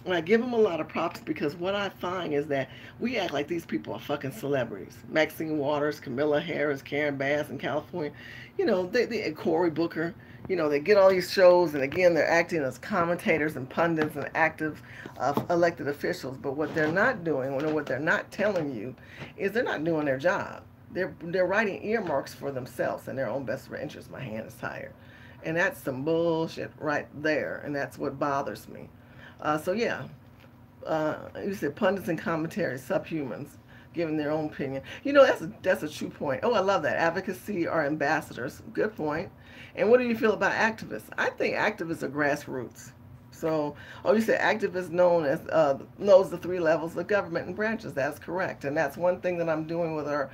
S1: And I give him a lot of props because what I find is that we act like these people are fucking celebrities. Maxine Waters, Camilla Harris, Karen Bass in California. You know, they Cory Booker. You know, they get all these shows, and again, they're acting as commentators and pundits and active elected officials. But what they're not doing, or what they're not telling you, is they're not doing their job. They're writing earmarks for themselves and their own best interest. My hand is tired. And that's some bullshit right there, and that's what bothers me. So yeah, you said pundits and commentaries, subhumans, giving their own opinion. You know, that's a true point. Oh, I love that. Advocacy are ambassadors. Good point. And what do you feel about activists? I think activists are grassroots. So, you said activists knows the three levels of government and branches. That's correct. And that's one thing that I'm doing with our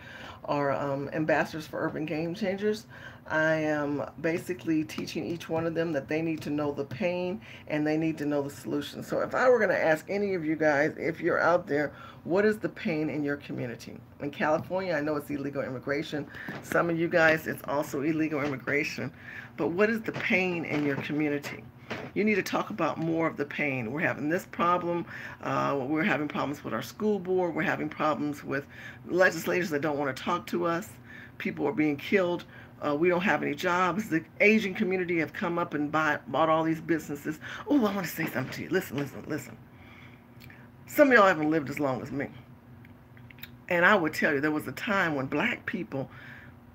S1: ambassadors for urban game changers. I am basically teaching each one of them that they need to know the pain and they need to know the solution. So if I were going to ask any of you guys, if you're out there, what is the pain in your community? In California, I know it's illegal immigration. Some of you guys, it's also illegal immigration. But what is the pain in your community? You need to talk about more of the pain. We're having this problem. We're having problems with our school board. We're having problems with legislators that don't want to talk to us. People are being killed. We don't have any jobs. The Asian community have come up and bought all these businesses. Oh, I want to say something to you. Listen. Some of y'all haven't lived as long as me. And I would tell you, there was a time when black people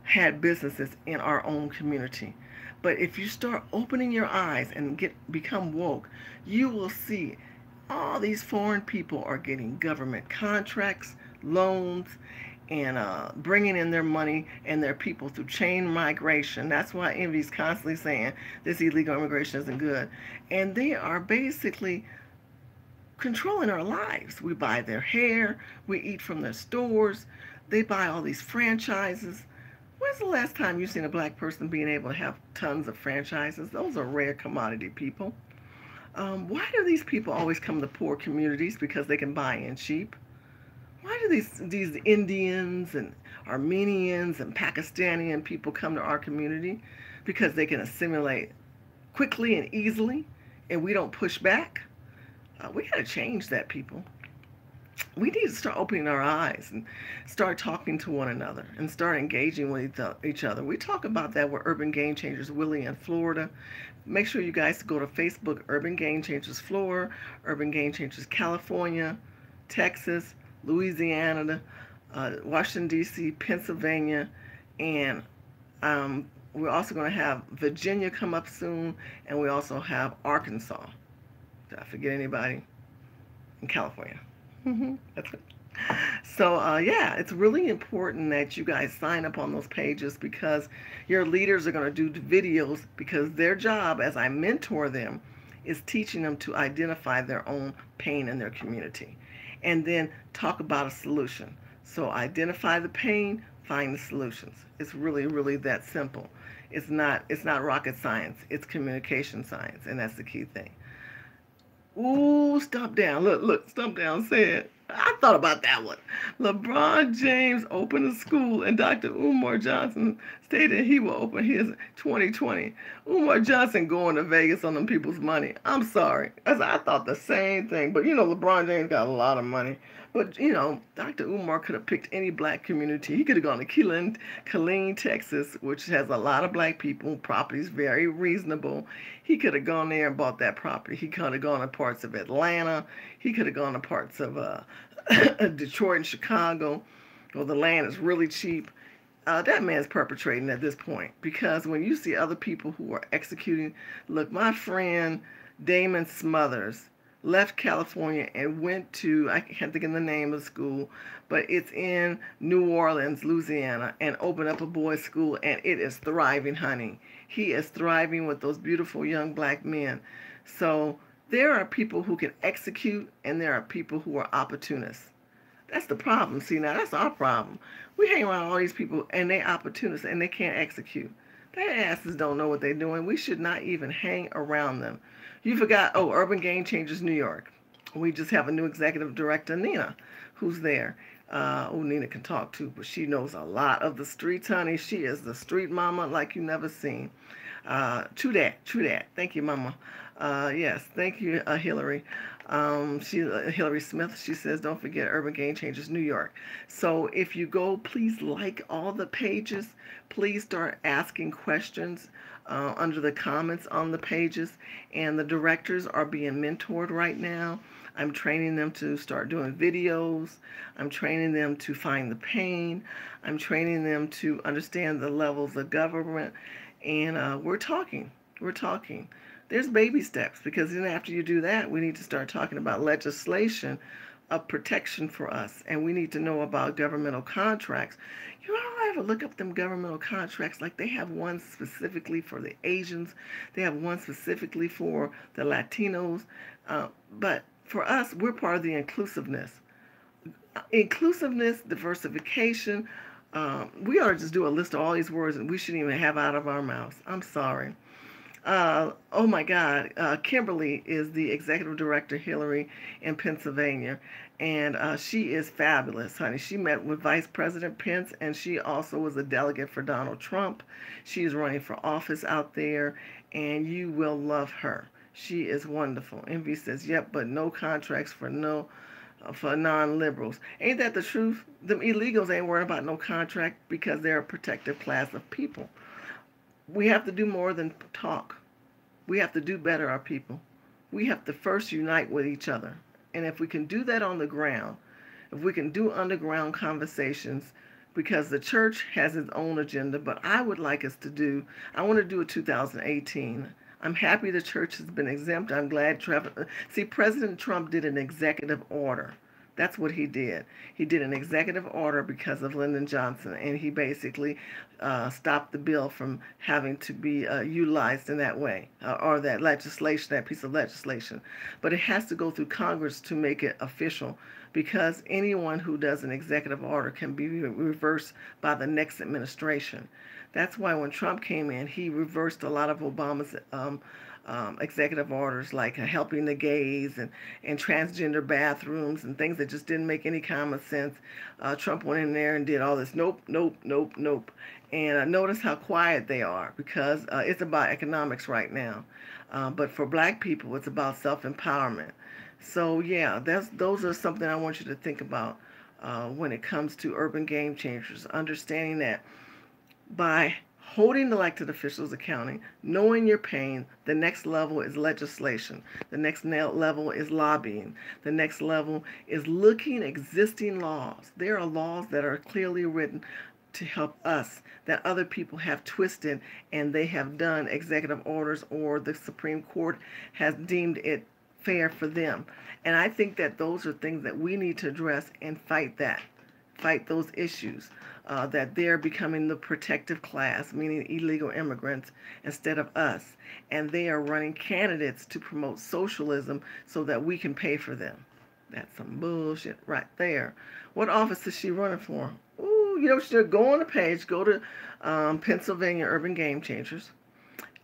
S1: had businesses in our own community. But if you start opening your eyes and become woke, you will see all these foreign people are getting government contracts, loans, and bringing in their money and their people through chain migration. That's why Envy's constantly saying this illegal immigration isn't good. And they are basically controlling our lives. We buy their hair, we eat from their stores, they buy all these franchises. When's the last time you've seen a black person being able to have tons of franchises? Those are rare commodity people. Why do these people always come to poor communities? Because they can buy in cheap. Why do these Indians and Armenians and Pakistani people come to our community? Because they can assimilate quickly and easily, and we don't push back. We got to change that, people. We need to start opening our eyes and start talking to one another and start engaging with each other. We talk about that with Urban Game Changers Willie in Florida. Make sure you guys go to Facebook, Urban Game Changers Florida, Urban Game Changers California, Texas, Louisiana, Washington, D.C., Pennsylvania, and we're also going to have Virginia come up soon, and we also have Arkansas. Did I forget anybody? In California. That's it. So, yeah, it's really important that you guys sign up on those pages because your leaders are going to do videos because their job, as I mentor them, is teaching them to identify their own pain in their community and then talk about a solution. So identify the pain, find the solutions. It's really, really that simple. It's not rocket science. It's communication science, and that's the key thing. Ooh, Stump Down. Look, Stump Down said, I thought about that one. LeBron James opened a school, and Dr. Umar Johnson stated he will open his 2020. Umar Johnson going to Vegas on them people's money. I'm sorry. I thought the same thing. But, LeBron James got a lot of money. But, Dr. Umar could have picked any black community. He could have gone to Killeen, Texas, which has a lot of black people. Property's very reasonable. He could have gone there and bought that property. He could have gone to parts of Atlanta. He could have gone to parts of Detroit and Chicago, where the land is really cheap. That man's perpetrating at this point because when you see other people who are executing, look, my friend Damon Smothers left California and went to, I can't think of the name of the school, but it's in New Orleans, Louisiana, and opened up a boys' school, and it is thriving, honey. He is thriving with those beautiful young black men. So there are people who can execute, and there are people who are opportunists. That's the problem. See, now that's our problem. We hang around all these people, and they opportunists, and they can't execute. Their asses don't know what they're doing. We should not even hang around them. You forgot, oh, Urban Game Changers New York. We just have a new executive director, Nina, who's there. Nina can talk too, but she knows a lot of the streets, honey. She is the street mama like you never seen. True that. Thank you, mama. Yes, thank you, Hillary. Hillary Smith, she says, don't forget Urban Game Changers New York. So if you go, please like all the pages. Please start asking questions under the comments on the pages. And the directors are being mentored right now. I'm training them to start doing videos. I'm training them to find the pain. I'm training them to understand the levels of government. And we're talking. There's baby steps, because then after you do that, we need to start talking about legislation of protection for us. And we need to know about governmental contracts. You don't ever look up them governmental contracts, like they have one specifically for the Asians. They have one specifically for the Latinos. But for us, we're part of the inclusiveness. Inclusiveness, diversification. We ought to just do a list of all these words, and we shouldn't even have out of our mouths. I'm sorry. Oh my God, Kimberly is the executive director, Hillary, in Pennsylvania, and she is fabulous, honey. She met with Vice President Pence, and she also was a delegate for Donald Trump. She is running for office out there, and you will love her. She is wonderful. Envy says, yep, but no contracts for non-liberals. Ain't that the truth? Them illegals ain't worried about no contract because they're a protected class of people. We have to do more than talk. We have to do better, our people. We have to first unite with each other. And if we can do that on the ground, if we can do underground conversations, because the church has its own agenda, but I would like us to do, I want to do a 2018. I'm happy the church has been exempt. I'm glad President Trump did an executive order. That's what he did. He did an executive order because of Lyndon Johnson, and he basically stopped the bill from having to be utilized in that way, or that legislation, that piece of legislation. But it has to go through Congress to make it official, because anyone who does an executive order can be reversed by the next administration. That's why when Trump came in, he reversed a lot of Obama's executive orders, like helping the gays and transgender bathrooms and things that just didn't make any common sense. Trump went in there and did all this nope. And notice how quiet they are, because it's about economics right now. But for black people, it's about self-empowerment. So yeah, those are something I want you to think about when it comes to urban game changers, understanding that by holding elected officials accounting, knowing your pain, the next level is legislation. The next level is lobbying. The next level is looking at existing laws. There are laws that are clearly written to help us that other people have twisted, and they have done executive orders, or the Supreme Court has deemed it fair for them. And I think that those are things that we need to address and fight those issues. That they're becoming the protective class, meaning illegal immigrants, instead of us. And they are running candidates to promote socialism so that we can pay for them. That's some bullshit right there. What office is she running for? Ooh, you know, she should go on the page, go to Pennsylvania Urban Game Changers,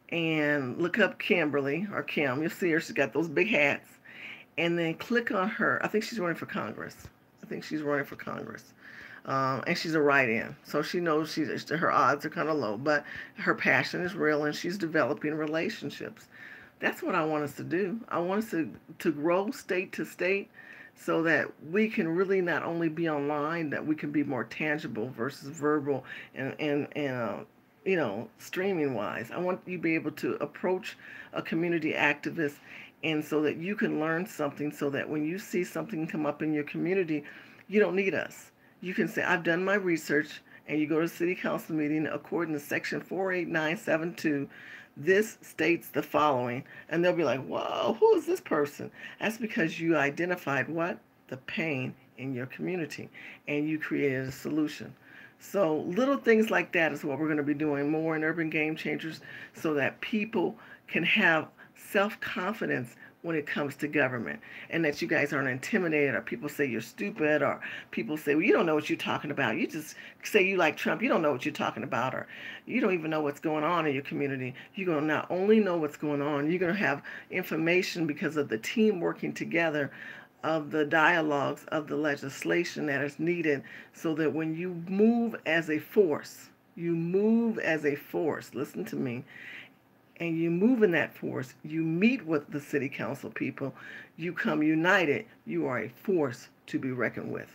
S1: and look up Kimberly, or Kim. You'll see her. She's got those big hats. And then click on her. I think she's running for Congress. And she's a write-in, so she knows her odds are kind of low, but her passion is real, and she's developing relationships. That's what I want us to do. I want us to grow state to state, so that we can really not only be online, that we can be more tangible versus verbal and streaming wise. I want you to be able to approach a community activist, and so that you can learn something, so that when you see something come up in your community, you don't need us. You can say, I've done my research, and you go to city council meeting according to section 48972, this states the following, and they'll be like, whoa, who is this person? That's because you identified what? The pain in your community, and you created a solution. So little things like that is what we're going to be doing more in Urban Game Changers, so that people can have self-confidence when it comes to government, and that you guys aren't intimidated, or people say you're stupid, or people say, well, you don't know what you're talking about. You just say you like Trump. You don't know what you're talking about, or you don't even know what's going on in your community. You're going to not only know what's going on, you're going to have information because of the team working together, of the dialogues, of the legislation that is needed, so that when you move as a force, listen to me, and you move in that force, you meet with the city council people, you come united, you are a force to be reckoned with.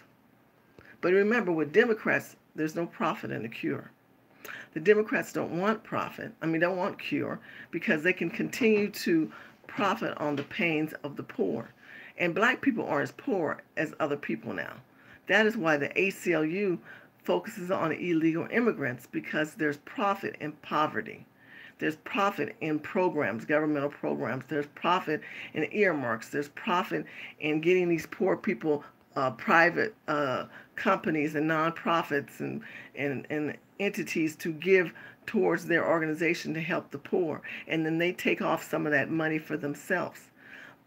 S1: But remember, with Democrats, there's no profit in the cure. The Democrats don't want don't want cure, because they can continue to profit on the pains of the poor. And black people aren't as poor as other people now. That is why the ACLU focuses on illegal immigrants, because there's profit in poverty. There's profit in programs, governmental programs. There's profit in earmarks. There's profit in getting these poor people private companies and nonprofits and entities to give towards their organization to help the poor. And then they take off some of that money for themselves.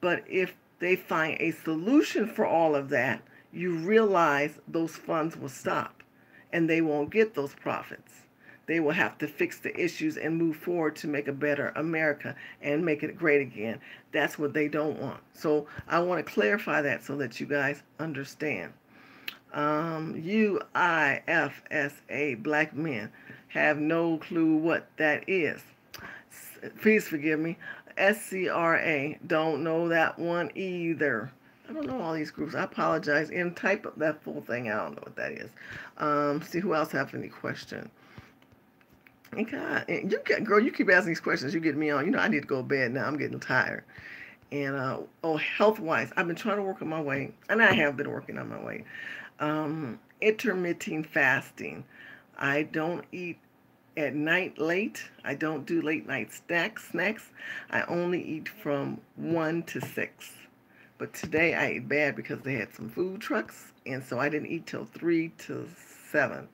S1: But if they find a solution for all of that, you realize those funds will stop and they won't get those profits. They will have to fix the issues and move forward to make a better America and make it great again. That's what they don't want. So I want to clarify that so that you guys understand. UIFSA, black men, have no clue what that is. Please forgive me. SCRA, don't know that one either. I don't know all these groups. I apologize. And type up that full thing. I don't know what that is. See who else have any questions. And God, girl, you keep asking these questions. You get me on. I need to go to bed now. I'm getting tired. And health-wise, I've been trying to work on my weight, and I have been working on my weight. Intermittent fasting. I don't eat at night late. I don't do late night snacks. I only eat from 1 to 6. But today I ate bad because they had some food trucks, and so I didn't eat till 3 to 7.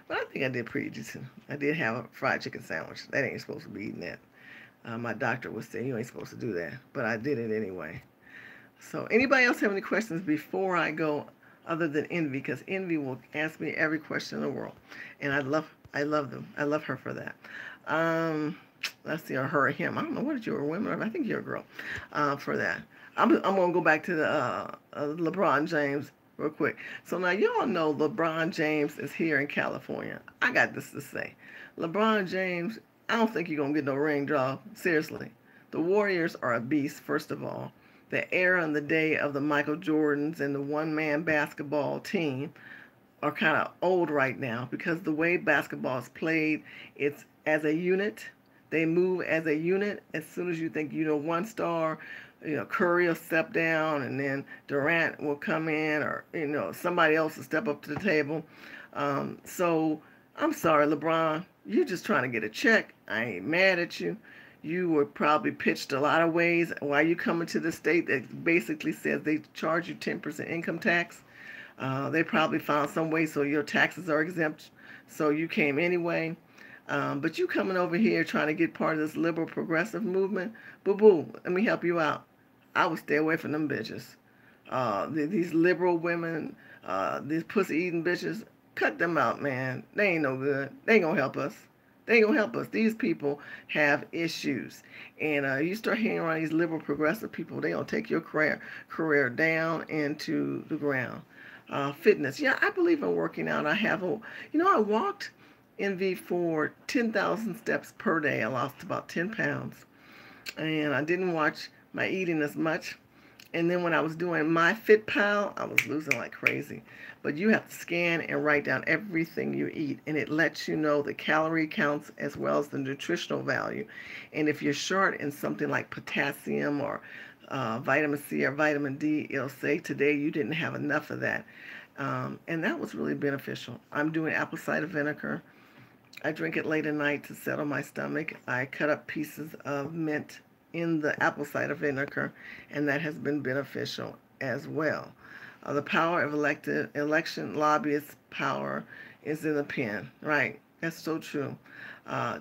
S1: But I think I did pretty decent. I did have a fried chicken sandwich. That ain't supposed to be eating that. My doctor was saying you ain't supposed to do that, but I did it anyway. So anybody else have any questions before I go, other than Envy? Because Envy will ask me every question in the world, and I love them. I love her for that. Let's see, or her or him. I don't know. What did you, or women? I think you're a girl. For that, I'm gonna go back to the LeBron James real quick. So now y'all know LeBron James is here in California. I got this to say. LeBron James, I don't think you're going to get no ring job. Seriously. The Warriors are a beast, first of all. The era and the day of the Michael Jordans and the one-man basketball team are kind of old right now, because the way basketball is played, it's as a unit. They move as a unit. As soon as you think one star, Curry will step down, and then Durant will come in, or somebody else will step up to the table. So I'm sorry, LeBron, you're just trying to get a check. I ain't mad at you. You were probably pitched a lot of ways why you coming to the state that basically says they charge you 10% income tax. They probably found some way so your taxes are exempt, so you came anyway. But you coming over here trying to get part of this liberal progressive movement, boo-boo, let me help you out. I would stay away from them bitches. These liberal women, these pussy-eating bitches, cut them out, man. They ain't no good. They ain't gonna help us. These people have issues. And you start hanging around these liberal progressive people, they gonna take your career down into the ground. Fitness. Yeah, I believe in working out. I walked Envy for 10,000 steps per day. I lost about 10 pounds. And I didn't watch my eating as much. And then when I was doing MyFitPal, I was losing like crazy. But you have to scan and write down everything you eat, and it lets you know the calorie counts as well as the nutritional value. And if you're short in something like potassium or vitamin C or vitamin D, it'll say today you didn't have enough of that. And that was really beneficial. I'm doing apple cider vinegar. I drink it late at night to settle my stomach. I cut up pieces of mint in the apple cider vinegar, and that has been beneficial as well. The power of election lobbyists' power is in the pen, right? That's so true.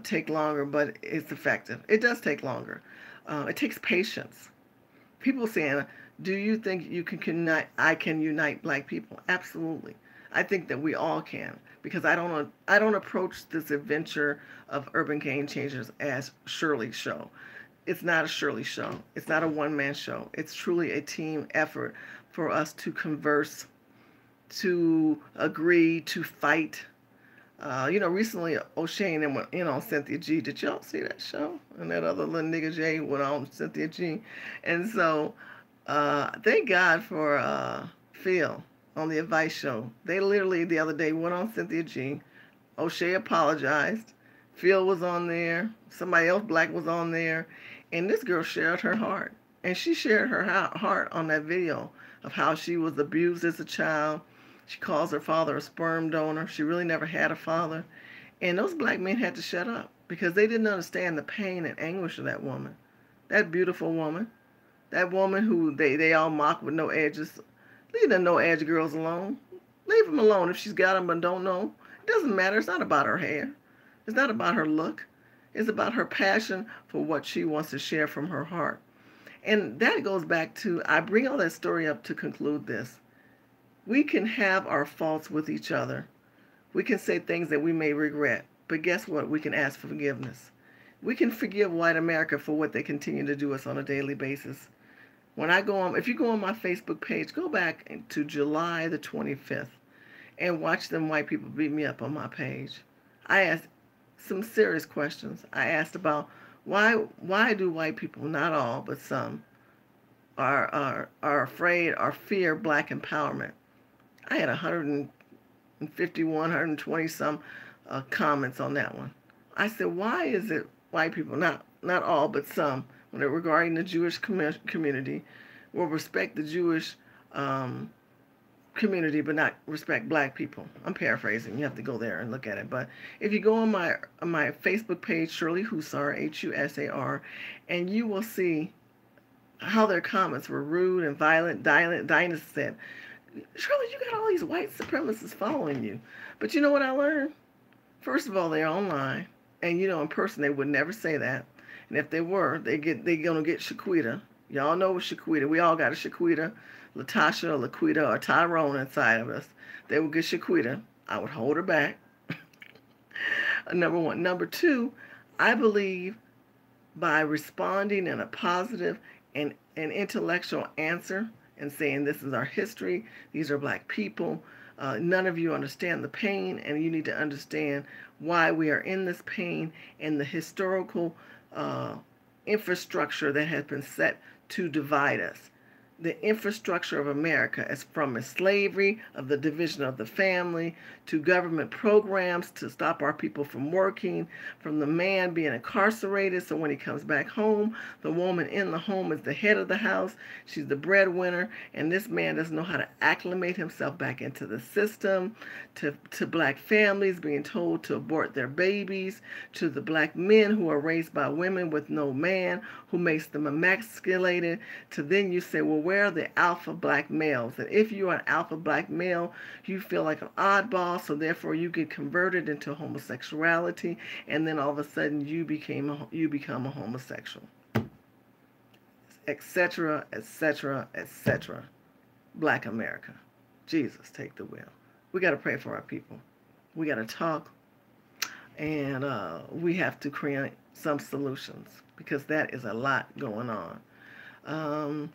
S1: Take longer, but it's effective. It does take longer. It takes patience. People saying, "Do you think you can unite? I can unite black people?" Absolutely. I think that we all can, because I don't approach this adventure of urban game changers as Shirley's show. It's not a Shirley show. It's not a one-man show. It's truly a team effort for us to converse, to agree, to fight. Recently O'Shane and went in on Cynthia G. Did y'all see that show? And that other little nigga Jay went on Cynthia G. And so, thank God for Phil on the Advice Show. They literally the other day went on Cynthia G. O'Shea apologized. Phil was on there. Somebody else black was on there. And this girl shared her heart. And she shared her heart on that video of how she was abused as a child. She calls her father a sperm donor. She really never had a father. And those black men had to shut up because they didn't understand the pain and anguish of that woman. That beautiful woman. That woman who they all mock with no edges. Leave the no edge girls alone. Leave them alone if she's got them but don't know. It doesn't matter. It's not about her hair. It's not about her look. It's about her passion for what she wants to share from her heart. And that goes back to, I bring all that story up to conclude this. We can have our faults with each other. We can say things that we may regret. But guess what? We can ask for forgiveness. We can forgive white America for what they continue to do us on a daily basis. When I go on, if you go on my Facebook page, go back to July the 25th and watch them white people beat me up on my page. I asked some serious questions. I asked about why do white people, not all, but some, are afraid or fear black empowerment. I had 151, 120 some comments on that one. I said, why is it white people, not all, but some, when they're regarding the Jewish community, will respect the Jewish community but not respect black people? I'm paraphrasing. You have to go there and look at it. But if you go on my Facebook page, Shirley Husar, Husar, and you will see how their comments were rude and violent. Dinah said, Shirley, you got all these white supremacists following you. But you know what I learned? First of all, they're online. And in person they would never say that. And if they were, they're gonna get Shaquita. Y'all know Shaquita. We all got a Shaquita, Latasha, or Laquita, or Tyrone inside of us. They would get Shaquita. I would hold her back. Number one. Number two, I believe by responding in a positive and an intellectual answer and saying this is our history, these are black people, none of you understand the pain, and you need to understand why we are in this pain and the historical infrastructure that has been set to divide us. The infrastructure of America is from slavery, of the division of the family, to government programs to stop our people from working, from the man being incarcerated, so when he comes back home, the woman in the home is the head of the house, she's the breadwinner, and this man doesn't know how to acclimate himself back into the system, to black families being told to abort their babies, to the black men who are raised by women with no man, who makes them emasculated, to then you say, well, where are the alpha black males? And if you are an alpha black male, you feel like an oddball, so therefore you get converted into homosexuality, and then all of a sudden you become a homosexual, etc., etc., etc. Black America, Jesus, take the wheel. We got to pray for our people. We got to talk, and we have to create some solutions because that is a lot going on. I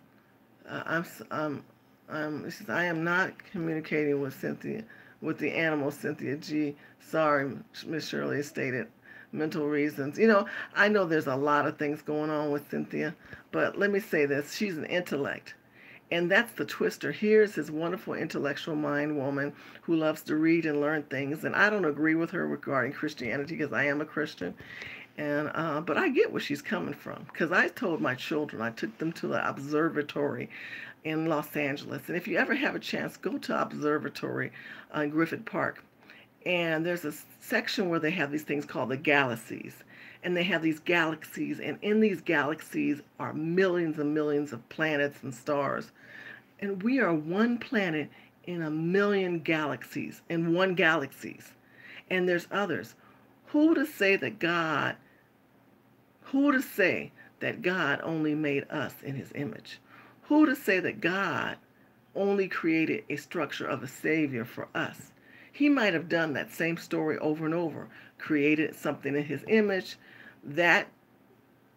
S1: am not communicating with Cynthia, with the animal Cynthia G. Sorry, Miss Shirley stated mental reasons. I know there's a lot of things going on with Cynthia, but let me say this: she's an intellect. And that's the twister. Here's this wonderful intellectual mind woman who loves to read and learn things. And I don't agree with her regarding Christianity because I am a Christian. But I get where she's coming from, because I told my children, I took them to the observatory in Los Angeles. And if you ever have a chance, go to Observatory in Griffith Park. And there's a section where they have these things called the galaxies. And they have these galaxies, and in these galaxies are millions and millions of planets and stars. And we are one planet in a million galaxies, in one galaxies. And there's others. Who to say that God, who to say that God only made us in his image? Who to say that God only created a structure of a savior for us? He might have done that same story over and over, created something in his image. That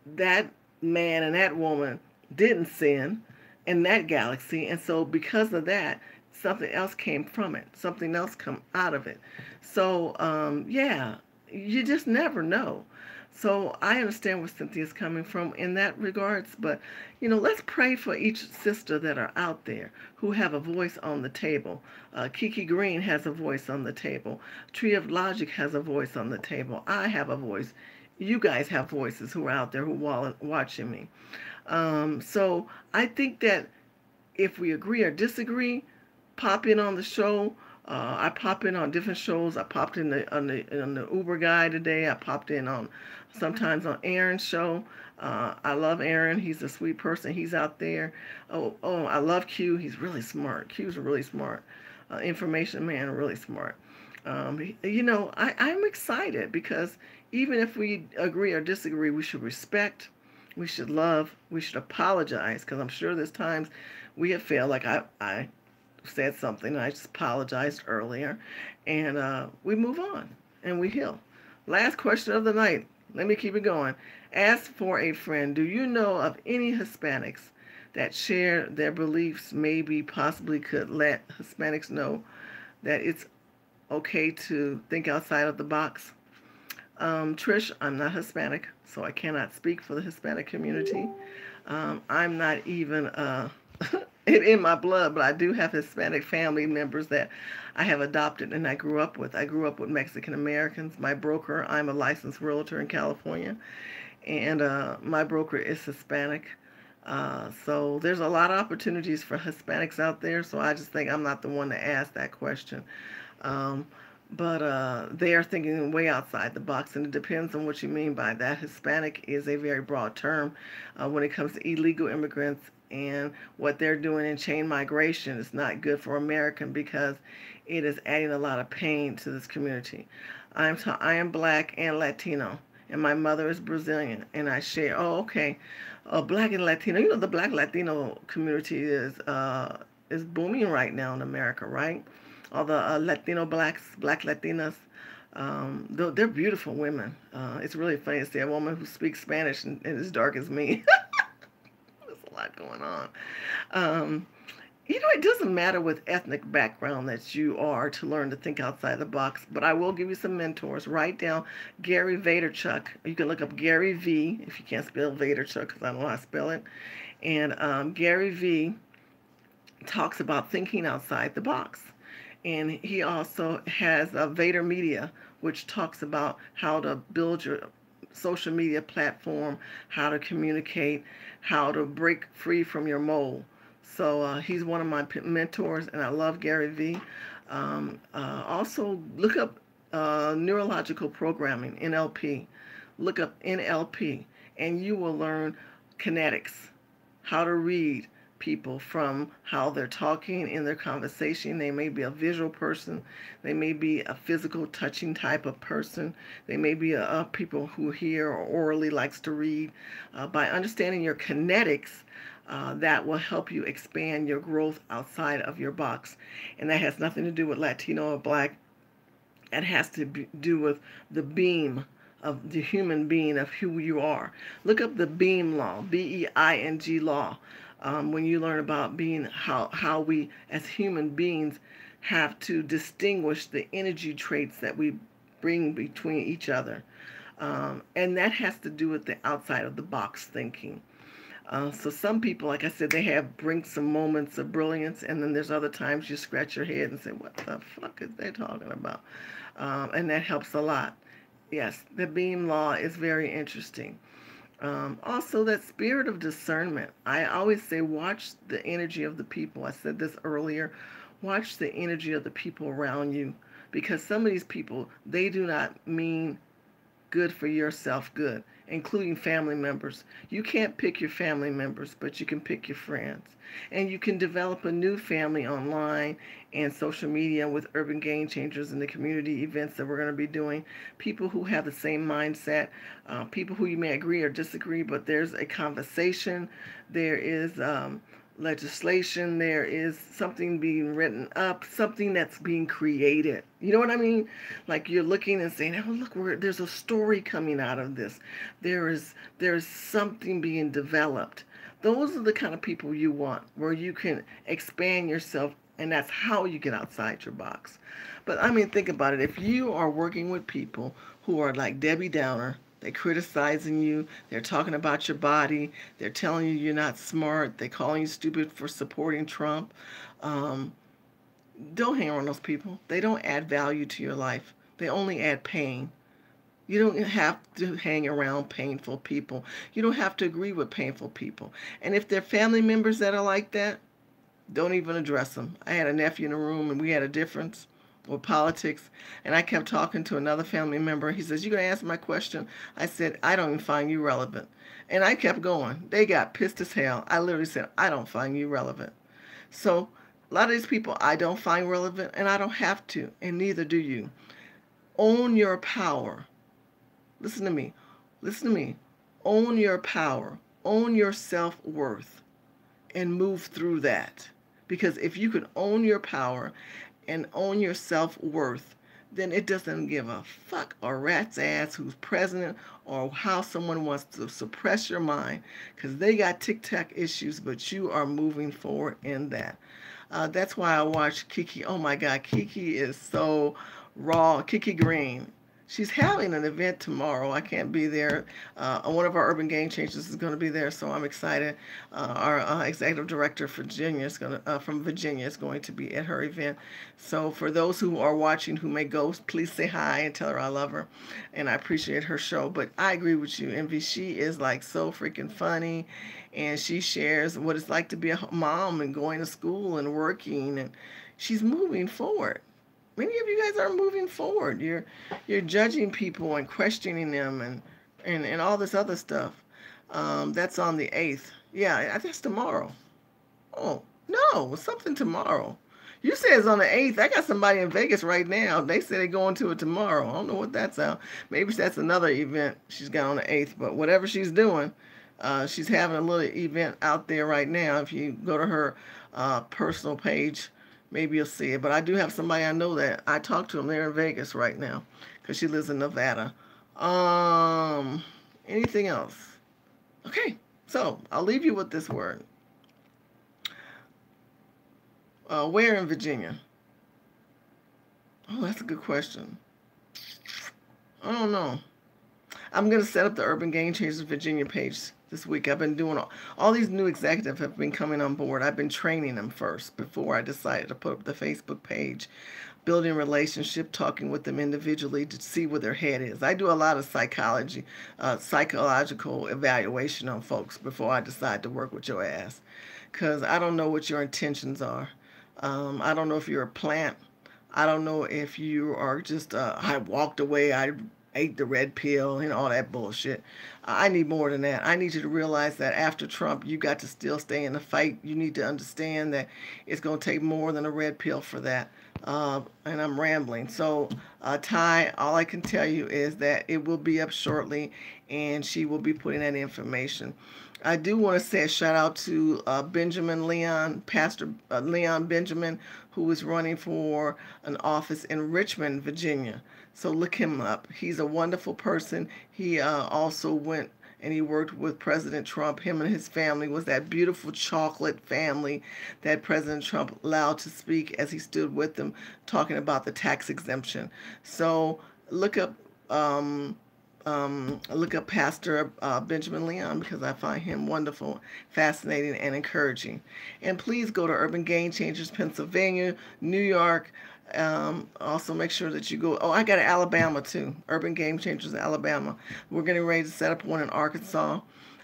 S1: that man and that woman didn't sin in that galaxy, and so because of that, something else came from it. Something else come out of it. So yeah, you just never know. So I understand where Cynthia's coming from in that regards, but let's pray for each sister that are out there who have a voice on the table. Kiki Green has a voice on the table. Tree of Logic has a voice on the table. I have a voice. You guys have voices who are out there who are watching me. So I think that if we agree or disagree, pop in on the show. I pop in on different shows. I popped in on the Uber guy today. I popped in on sometimes on Aaron's show. I love Aaron. He's a sweet person. He's out there. Oh, I love Q. He's really smart. Q's really smart. Information man, really smart. I'm excited because even if we agree or disagree, we should respect, we should love, we should apologize, because I'm sure there's times we have failed. Like I said something, and I just apologized earlier, and we move on and we heal. Last question of the night. Let me keep it going. Ask for a friend. Do you know of any Hispanics that share their beliefs, maybe possibly could let Hispanics know that it's okay to think outside of the box? Trish, I'm not Hispanic, so I cannot speak for the Hispanic community. I'm not even in my blood, but I do have Hispanic family members that I have adopted and I grew up with. I grew up with Mexican Americans. My broker, I'm a licensed realtor in California, and my broker is Hispanic. So there's a lot of opportunities for Hispanics out there, so I just think I'm not the one to ask that question. But they are thinking way outside the box, and it depends on what you mean by that. Hispanic is a very broad term when it comes to illegal immigrants, and what they're doing in chain migration is not good for American because it is adding a lot of pain to this community. I am black and Latino, and my mother is Brazilian, and I share. Oh, okay. Black and Latino. The black Latino community is booming right now in America, right? All the Latino blacks, black Latinas, they're beautiful women. It's really funny to see a woman who speaks Spanish and is dark as me. There's a lot going on. It doesn't matter with ethnic background that you are to learn to think outside the box, but I will give you some mentors. Write down Gary Vaynerchuk. You can look up Gary V if you can't spell Vaynerchuk because I don't know how to spell it. And Gary V talks about thinking outside the box. And he also has Vader Media, which talks about how to build your social media platform, how to communicate, how to break free from your mold. So he's one of my mentors, and I love Gary V. Also, look up neurological programming, NLP. Look up NLP, and you will learn kinetics, how to read people from how they're talking in their conversation. They may be a visual person. They may be a physical touching type of person. They may be a people who hear or orally likes to read. By understanding your kinetics, that will help you expand your growth outside of your box. And that has nothing to do with Latino or black. It has to do with the beam of the human being of who you are. Look up the beam law, BEING law. When you learn about being how we as human beings have to distinguish the energy traits that we bring between each other. And that has to do with the outside of the box thinking. So some people, like I said, they bring some moments of brilliance, and then there's other times you scratch your head and say, what the fuck is they talking about? And that helps a lot. Yes, the beam law is very interesting. Also, that spirit of discernment. I always say, watch the energy of the people. I said this earlier. Watch the energy of the people around you, because some of these people, they do not mean good for yourself good, including family members. You can't pick your family members, but you can pick your friends. And you can develop a new family online and social media with Urban Game Changers and the community events that we're going to be doing. People who have the same mindset, people who you may agree or disagree, but there's a conversation. There is legislation, there is something being written up, something that's being created. You know what I mean? Like you're looking and saying, "Oh, look, there's a story coming out of this. There is something being developed." Those are the kind of people you want, where you can expand yourself, and that's how you get outside your box. But I mean, think about it. If you are working with people who are like Debbie Downer, they're criticizing you, they're talking about your body, they're telling you you're not smart, they're calling you stupid for supporting Trump. Um, don't hang around those people. They don't add value to your life. They only add pain. You don't have to hang around painful people. You don't have to agree with painful people. And if they're family members that are like that, don't even address them. I had a nephew in the room and we had a difference with politics, and I kept talking to another family member. He says, "You gonna answer my question?" I said, "I don't even find you relevant." And I kept going. They got pissed as hell. I literally said, "I don't find you relevant." So a lot of these people I don't find relevant, and I don't have to, and neither do you. Own your power. Listen to me. Listen to me. Own your power. Own your self-worth and move through that. Because if you can own your power and own your self-worth, then it doesn't give a fuck or rat's ass who's president or how someone wants to suppress your mind, because they got tic-tac issues, but you are moving forward in that. That's why I watch Kiki. Oh my God, Kiki is so raw. Kiki Green. She's having an event tomorrow. I can't be there. One of our urban game changers is going to be there, so I'm excited. Our executive director from Virginia is going to be at her event. So for those who are watching who may go, please say hi and tell her I love her, and I appreciate her show. But I agree with you, Envy. She is like so freaking funny, and she shares what it's like to be a mom and going to school and working, and she's moving forward. Many of you guys are moving forward. You're judging people and questioning them and all this other stuff. That's on the 8th. Yeah, that's tomorrow. Oh, no, something tomorrow. You say it's on the 8th. I got somebody in Vegas right now. They say they're going to it tomorrow. I don't know what that's out. Maybe that's another event she's got on the 8th. But whatever she's doing, she's having a little event out there right now. If you go to her personal page, maybe you'll see it. But I do have somebody I know that I talked to them. They're in Vegas right now because she lives in Nevada. Anything else? Okay, so I'll leave you with this word. Where in Virginia? Oh, that's a good question. I don't know. I'm going to set up the Urban Game Changers Virginia page this week. I've been doing all these new executives have been coming on board. I've been training them first before I decided to put up the Facebook page, building relationship, talking with them individually to see where their head is. I do a lot of psychological evaluation on folks before I decide to work with your ass, because I don't know what your intentions are. I don't know if you're a plant. I don't know if you are just, I walked away, I ate the red pill, and all that bullshit. I need more than that. I need you to realize that after Trump, you got to still stay in the fight. You need to understand that it's going to take more than a red pill for that. And I'm rambling. So, Ty, all I can tell you is that it will be up shortly, and she will be putting that information. I do want to say a shout out to Benjamin Leon, Pastor Leon Benjamin, who is running for an office in Richmond, Virginia. So look him up. He's a wonderful person. He also went and he worked with President Trump. Him and his family was that beautiful chocolate family that President Trump allowed to speak as he stood with them talking about the tax exemption. So look up Pastor Benjamin Leon, because I find him wonderful, fascinating, and encouraging. And please go to Urban Game Changers, Pennsylvania, New York, Also, make sure that you go. Oh, I got an Alabama too. Urban Game Changers in Alabama. We're getting ready to set up one in Arkansas.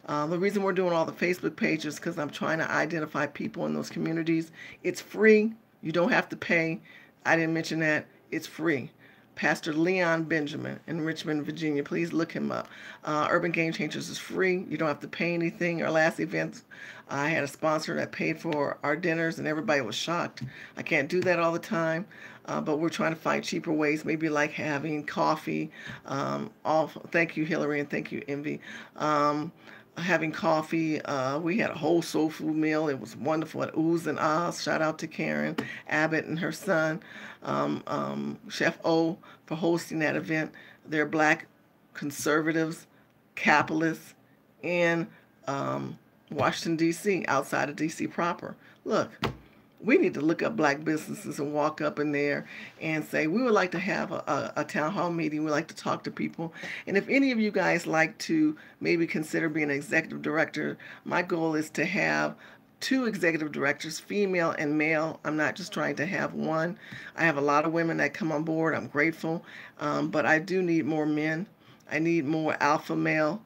S1: The reason we're doing all the Facebook pages because I'm trying to identify people in those communities. It's free. You don't have to pay. I didn't mention that. It's free. Pastor Leon Benjamin in Richmond, Virginia. Please look him up. Urban Game Changers is free. You don't have to pay anything. Our last event, I had a sponsor that paid for our dinners, and everybody was shocked. I can't do that all the time, but we're trying to find cheaper ways, maybe like having coffee. Thank you, Hillary, and thank you, Envy. Having coffee. We had a whole soul food meal. It was wonderful at Oohs and Ahs. Shout out to Karen Abbott and her son, Chef O, for hosting that event. They're black conservatives, capitalists in Washington, D.C., outside of D.C. proper. Look, we need to look up black businesses and walk up in there and say, we would like to have a town hall meeting. We'd like to talk to people. And if any of you guys like to maybe consider being an executive director, my goal is to have 2 executive directors, female and male. I'm not just trying to have one. I have a lot of women that come on board. I'm grateful. But I do need more men. I need more alpha male.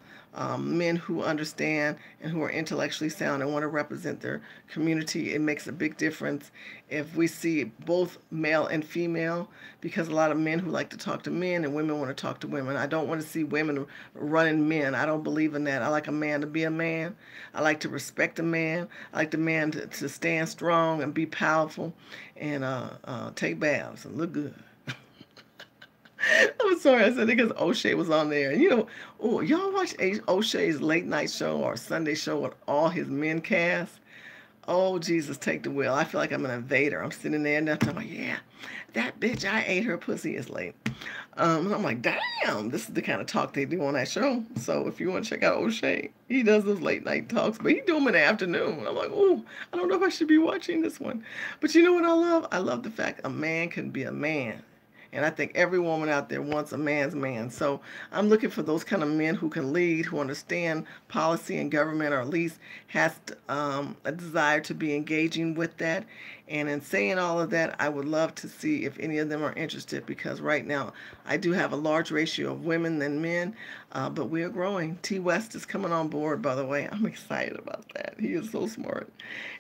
S1: Men who understand and who are intellectually sound and want to represent their community. It makes a big difference if we see both male and female, because a lot of men who like to talk to men and women want to talk to women. I don't want to see women running men. I don't believe in that. I like a man to be a man. I like to respect a man. I like the man to stand strong and be powerful and take baths and look good. I'm sorry I said it because O'Shea was on there. And oh, y'all watch O'Shea's late night show or Sunday show with all his men cast? Oh, Jesus, take the wheel. I feel like I'm an invader. I'm sitting there and I'm talking, yeah, that bitch, I ate her pussy is late. And I'm like, damn, this is the kind of talk they do on that show. So if you want to check out O'Shea, he does those late night talks, but he do them in the afternoon. I'm like, oh, I don't know if I should be watching this one. But you know what I love? I love the fact a man can be a man. And I think every woman out there wants a man's man. So I'm looking for those kind of men who can lead, who understand policy and government, or at least has a desire to be engaging with that. And in saying all of that, I would love to see if any of them are interested, because right now I do have a large ratio of women than men, but we are growing. T. West is coming on board, by the way. I'm excited about that. He is so smart.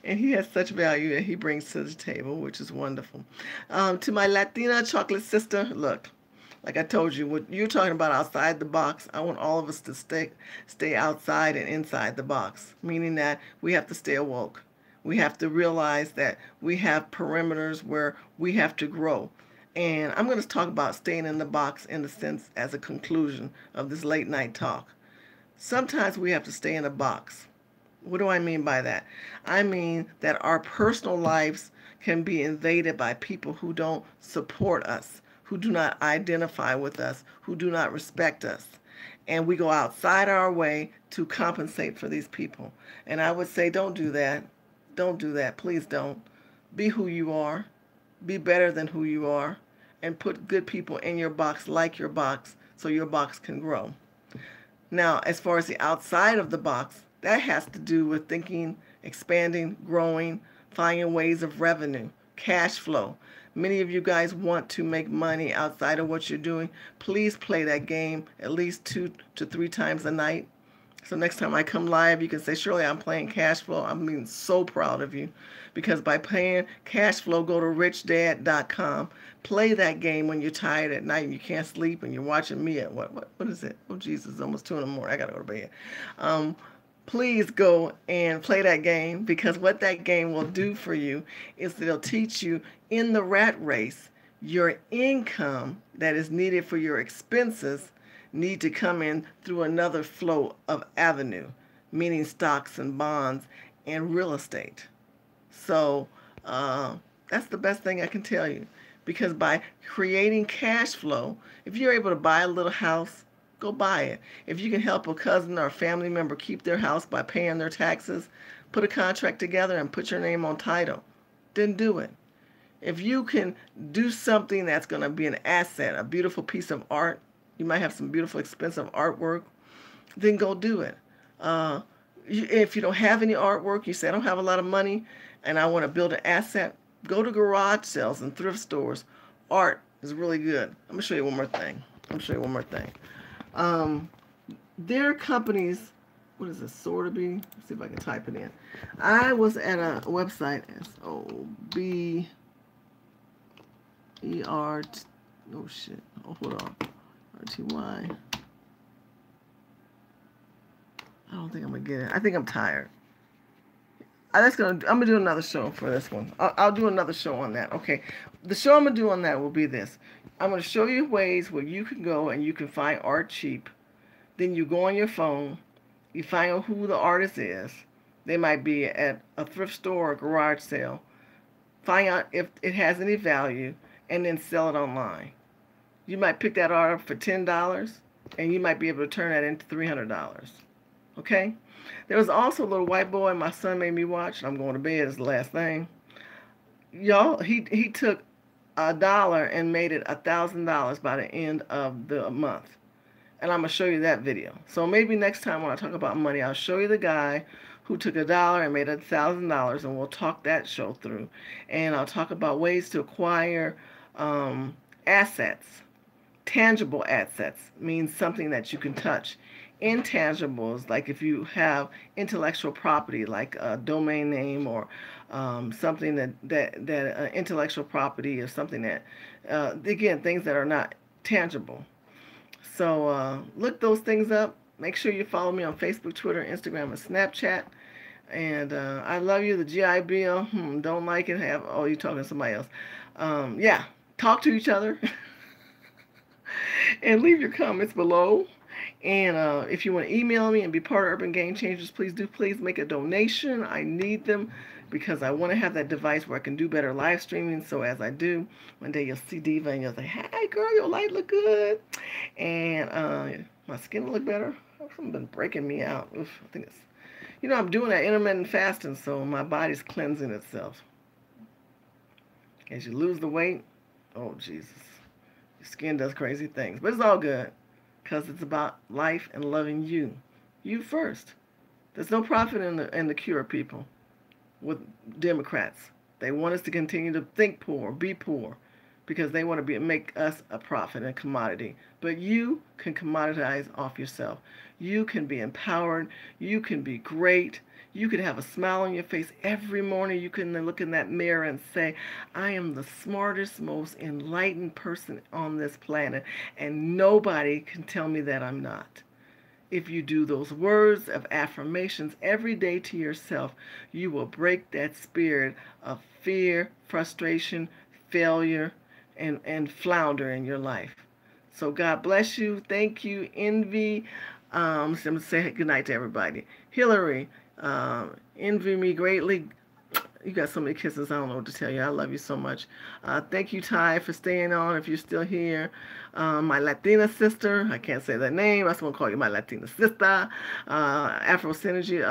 S1: And he has such value that he brings to the table, which is wonderful. To my Latina chocolate sister, look, like I told you, what you're talking about outside the box, I want all of us to stay outside and inside the box, meaning that we have to stay awoke. We have to realize that we have perimeters where we have to grow. And I'm going to talk about staying in the box in a sense as a conclusion of this late night talk. Sometimes we have to stay in a box. What do I mean by that? I mean that our personal lives can be invaded by people who don't support us, who do not identify with us, who do not respect us. And we go outside our way to compensate for these people. And I would say, don't do that. Don't do that. Please don't. Be who you are. Be better than who you are. And put good people in your box, like your box, so your box can grow. Now, as far as the outside of the box, that has to do with thinking, expanding, growing, finding ways of revenue, cash flow. Many of you guys want to make money outside of what you're doing. Please play that game at least 2 to 3 times a night. So next time I come live, you can say, Shirley, I'm playing cash flow. I'm being so proud of you, because by playing cash flow, go to richdad.com. Play that game when you're tired at night and you can't sleep and you're watching me at what is it? Oh, Jesus, it's almost 2 in the morning. I got to go to bed. Please go and play that game, because what that game will do for you is it'll teach you in the rat race, your income that is needed for your expenses need to come in through another flow of avenue, meaning stocks and bonds and real estate. So that's the best thing I can tell you, because by creating cash flow, if you're able to buy a little house, go buy it. If you can help a cousin or a family member keep their house by paying their taxes, put a contract together and put your name on title, then do it. If you can do something that's going to be an asset, a beautiful piece of art, you might have some beautiful, expensive artwork, then go do it. If you don't have any artwork, you say, I don't have a lot of money and I want to build an asset, go to garage sales and thrift stores. art is really good. I'm gonna show you one more thing. There are companies. What is this? Sotheby. Let's see if I can type it in. I was at a website. SOBER. Oh shit. Oh, hold on. RTY. I don't think I'm gonna get it. I think I'm tired. I'm gonna do another show for this one. I'll do another show on that. Okay, the show I'm gonna do on that will be this. I'm gonna show you ways where you can go and you can find art cheap. Then you go on your phone, you find out who the artist is. They might be at a thrift store or a garage sale. Find out if it has any value, and then sell it online. You might pick that art up for $10, and you might be able to turn that into $300. Okay? There was also a little white boy my son made me watch, and I'm going to bed is the last thing. Y'all, he took $1 and made it $1,000 by the end of the month. And I'm going to show you that video. So maybe next time when I talk about money, I'll show you the guy who took $1 and made $1,000, and we'll talk that show through. And I'll talk about ways to acquire assets. Tangible assets means something that you can touch. Intangibles, like if you have intellectual property, like a domain name or something that intellectual property or something that, again, things that are not tangible. So look those things up. Make sure you follow me on Facebook, Twitter, Instagram, and Snapchat. And I love you. The GI Bill. Don't like it. Oh, you're talking to somebody else. Yeah. Talk to each other. And leave your comments below. And if you want to email me and be part of Urban Game Changers, please do. Please make a donation. I need them because I want to have that device where I can do better live streaming. So as I do, one day you'll see Diva and you'll say, "Hey, girl, your light look good." And my skin will look better. Something's been breaking me out. Oof, I think it's, I'm doing that intermittent fasting, so my body's cleansing itself. As you lose the weight, oh, Jesus. Your skin does crazy things. But it's all good because it's about life and loving you. You first. There's no profit in the cure, people, with Democrats. They want us to continue to think poor, be poor, because they want to make us a profit and commodity. But you can commoditize off yourself. You can be empowered. You can be great. You can have a smile on your face every morning. You can look in that mirror and say, "I am the smartest, most enlightened person on this planet, and nobody can tell me that I'm not." If you do those words of affirmations every day to yourself, you will break that spirit of fear, frustration, failure, and flounder in your life. So God bless you. Thank you, Envy. I'm going to say good night to everybody. Hillary, envy me greatly. You got so many kisses, I don't know what to tell you. I love you so much. Thank you, Ty, for staying on if you're still here. My Latina sister, I can't say that name. I just want to call you my Latina sister. Afro Synergy,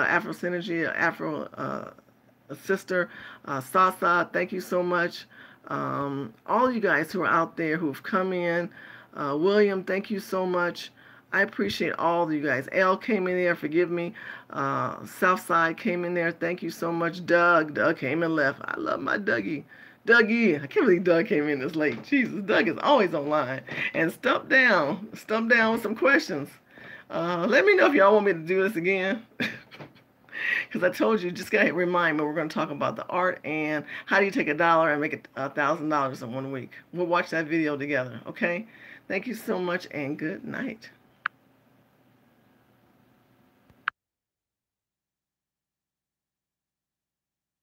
S1: sister, Sasa, thank you so much. All you guys who are out there who've come in. William, thank you so much. I appreciate all of you guys. L came in there, forgive me. Southside came in there, thank you so much. Doug came and left. I love my Dougie. Dougie, I can't believe Doug came in this late. Jesus, Doug is always online. And Stump Down with some questions. Let me know if y'all want me to do this again. Because I told you, just got to remind me, we're going to talk about the art and how do you take $1 and make it $1,000 in 1 week. We'll watch that video together, okay? Thank you so much and good night.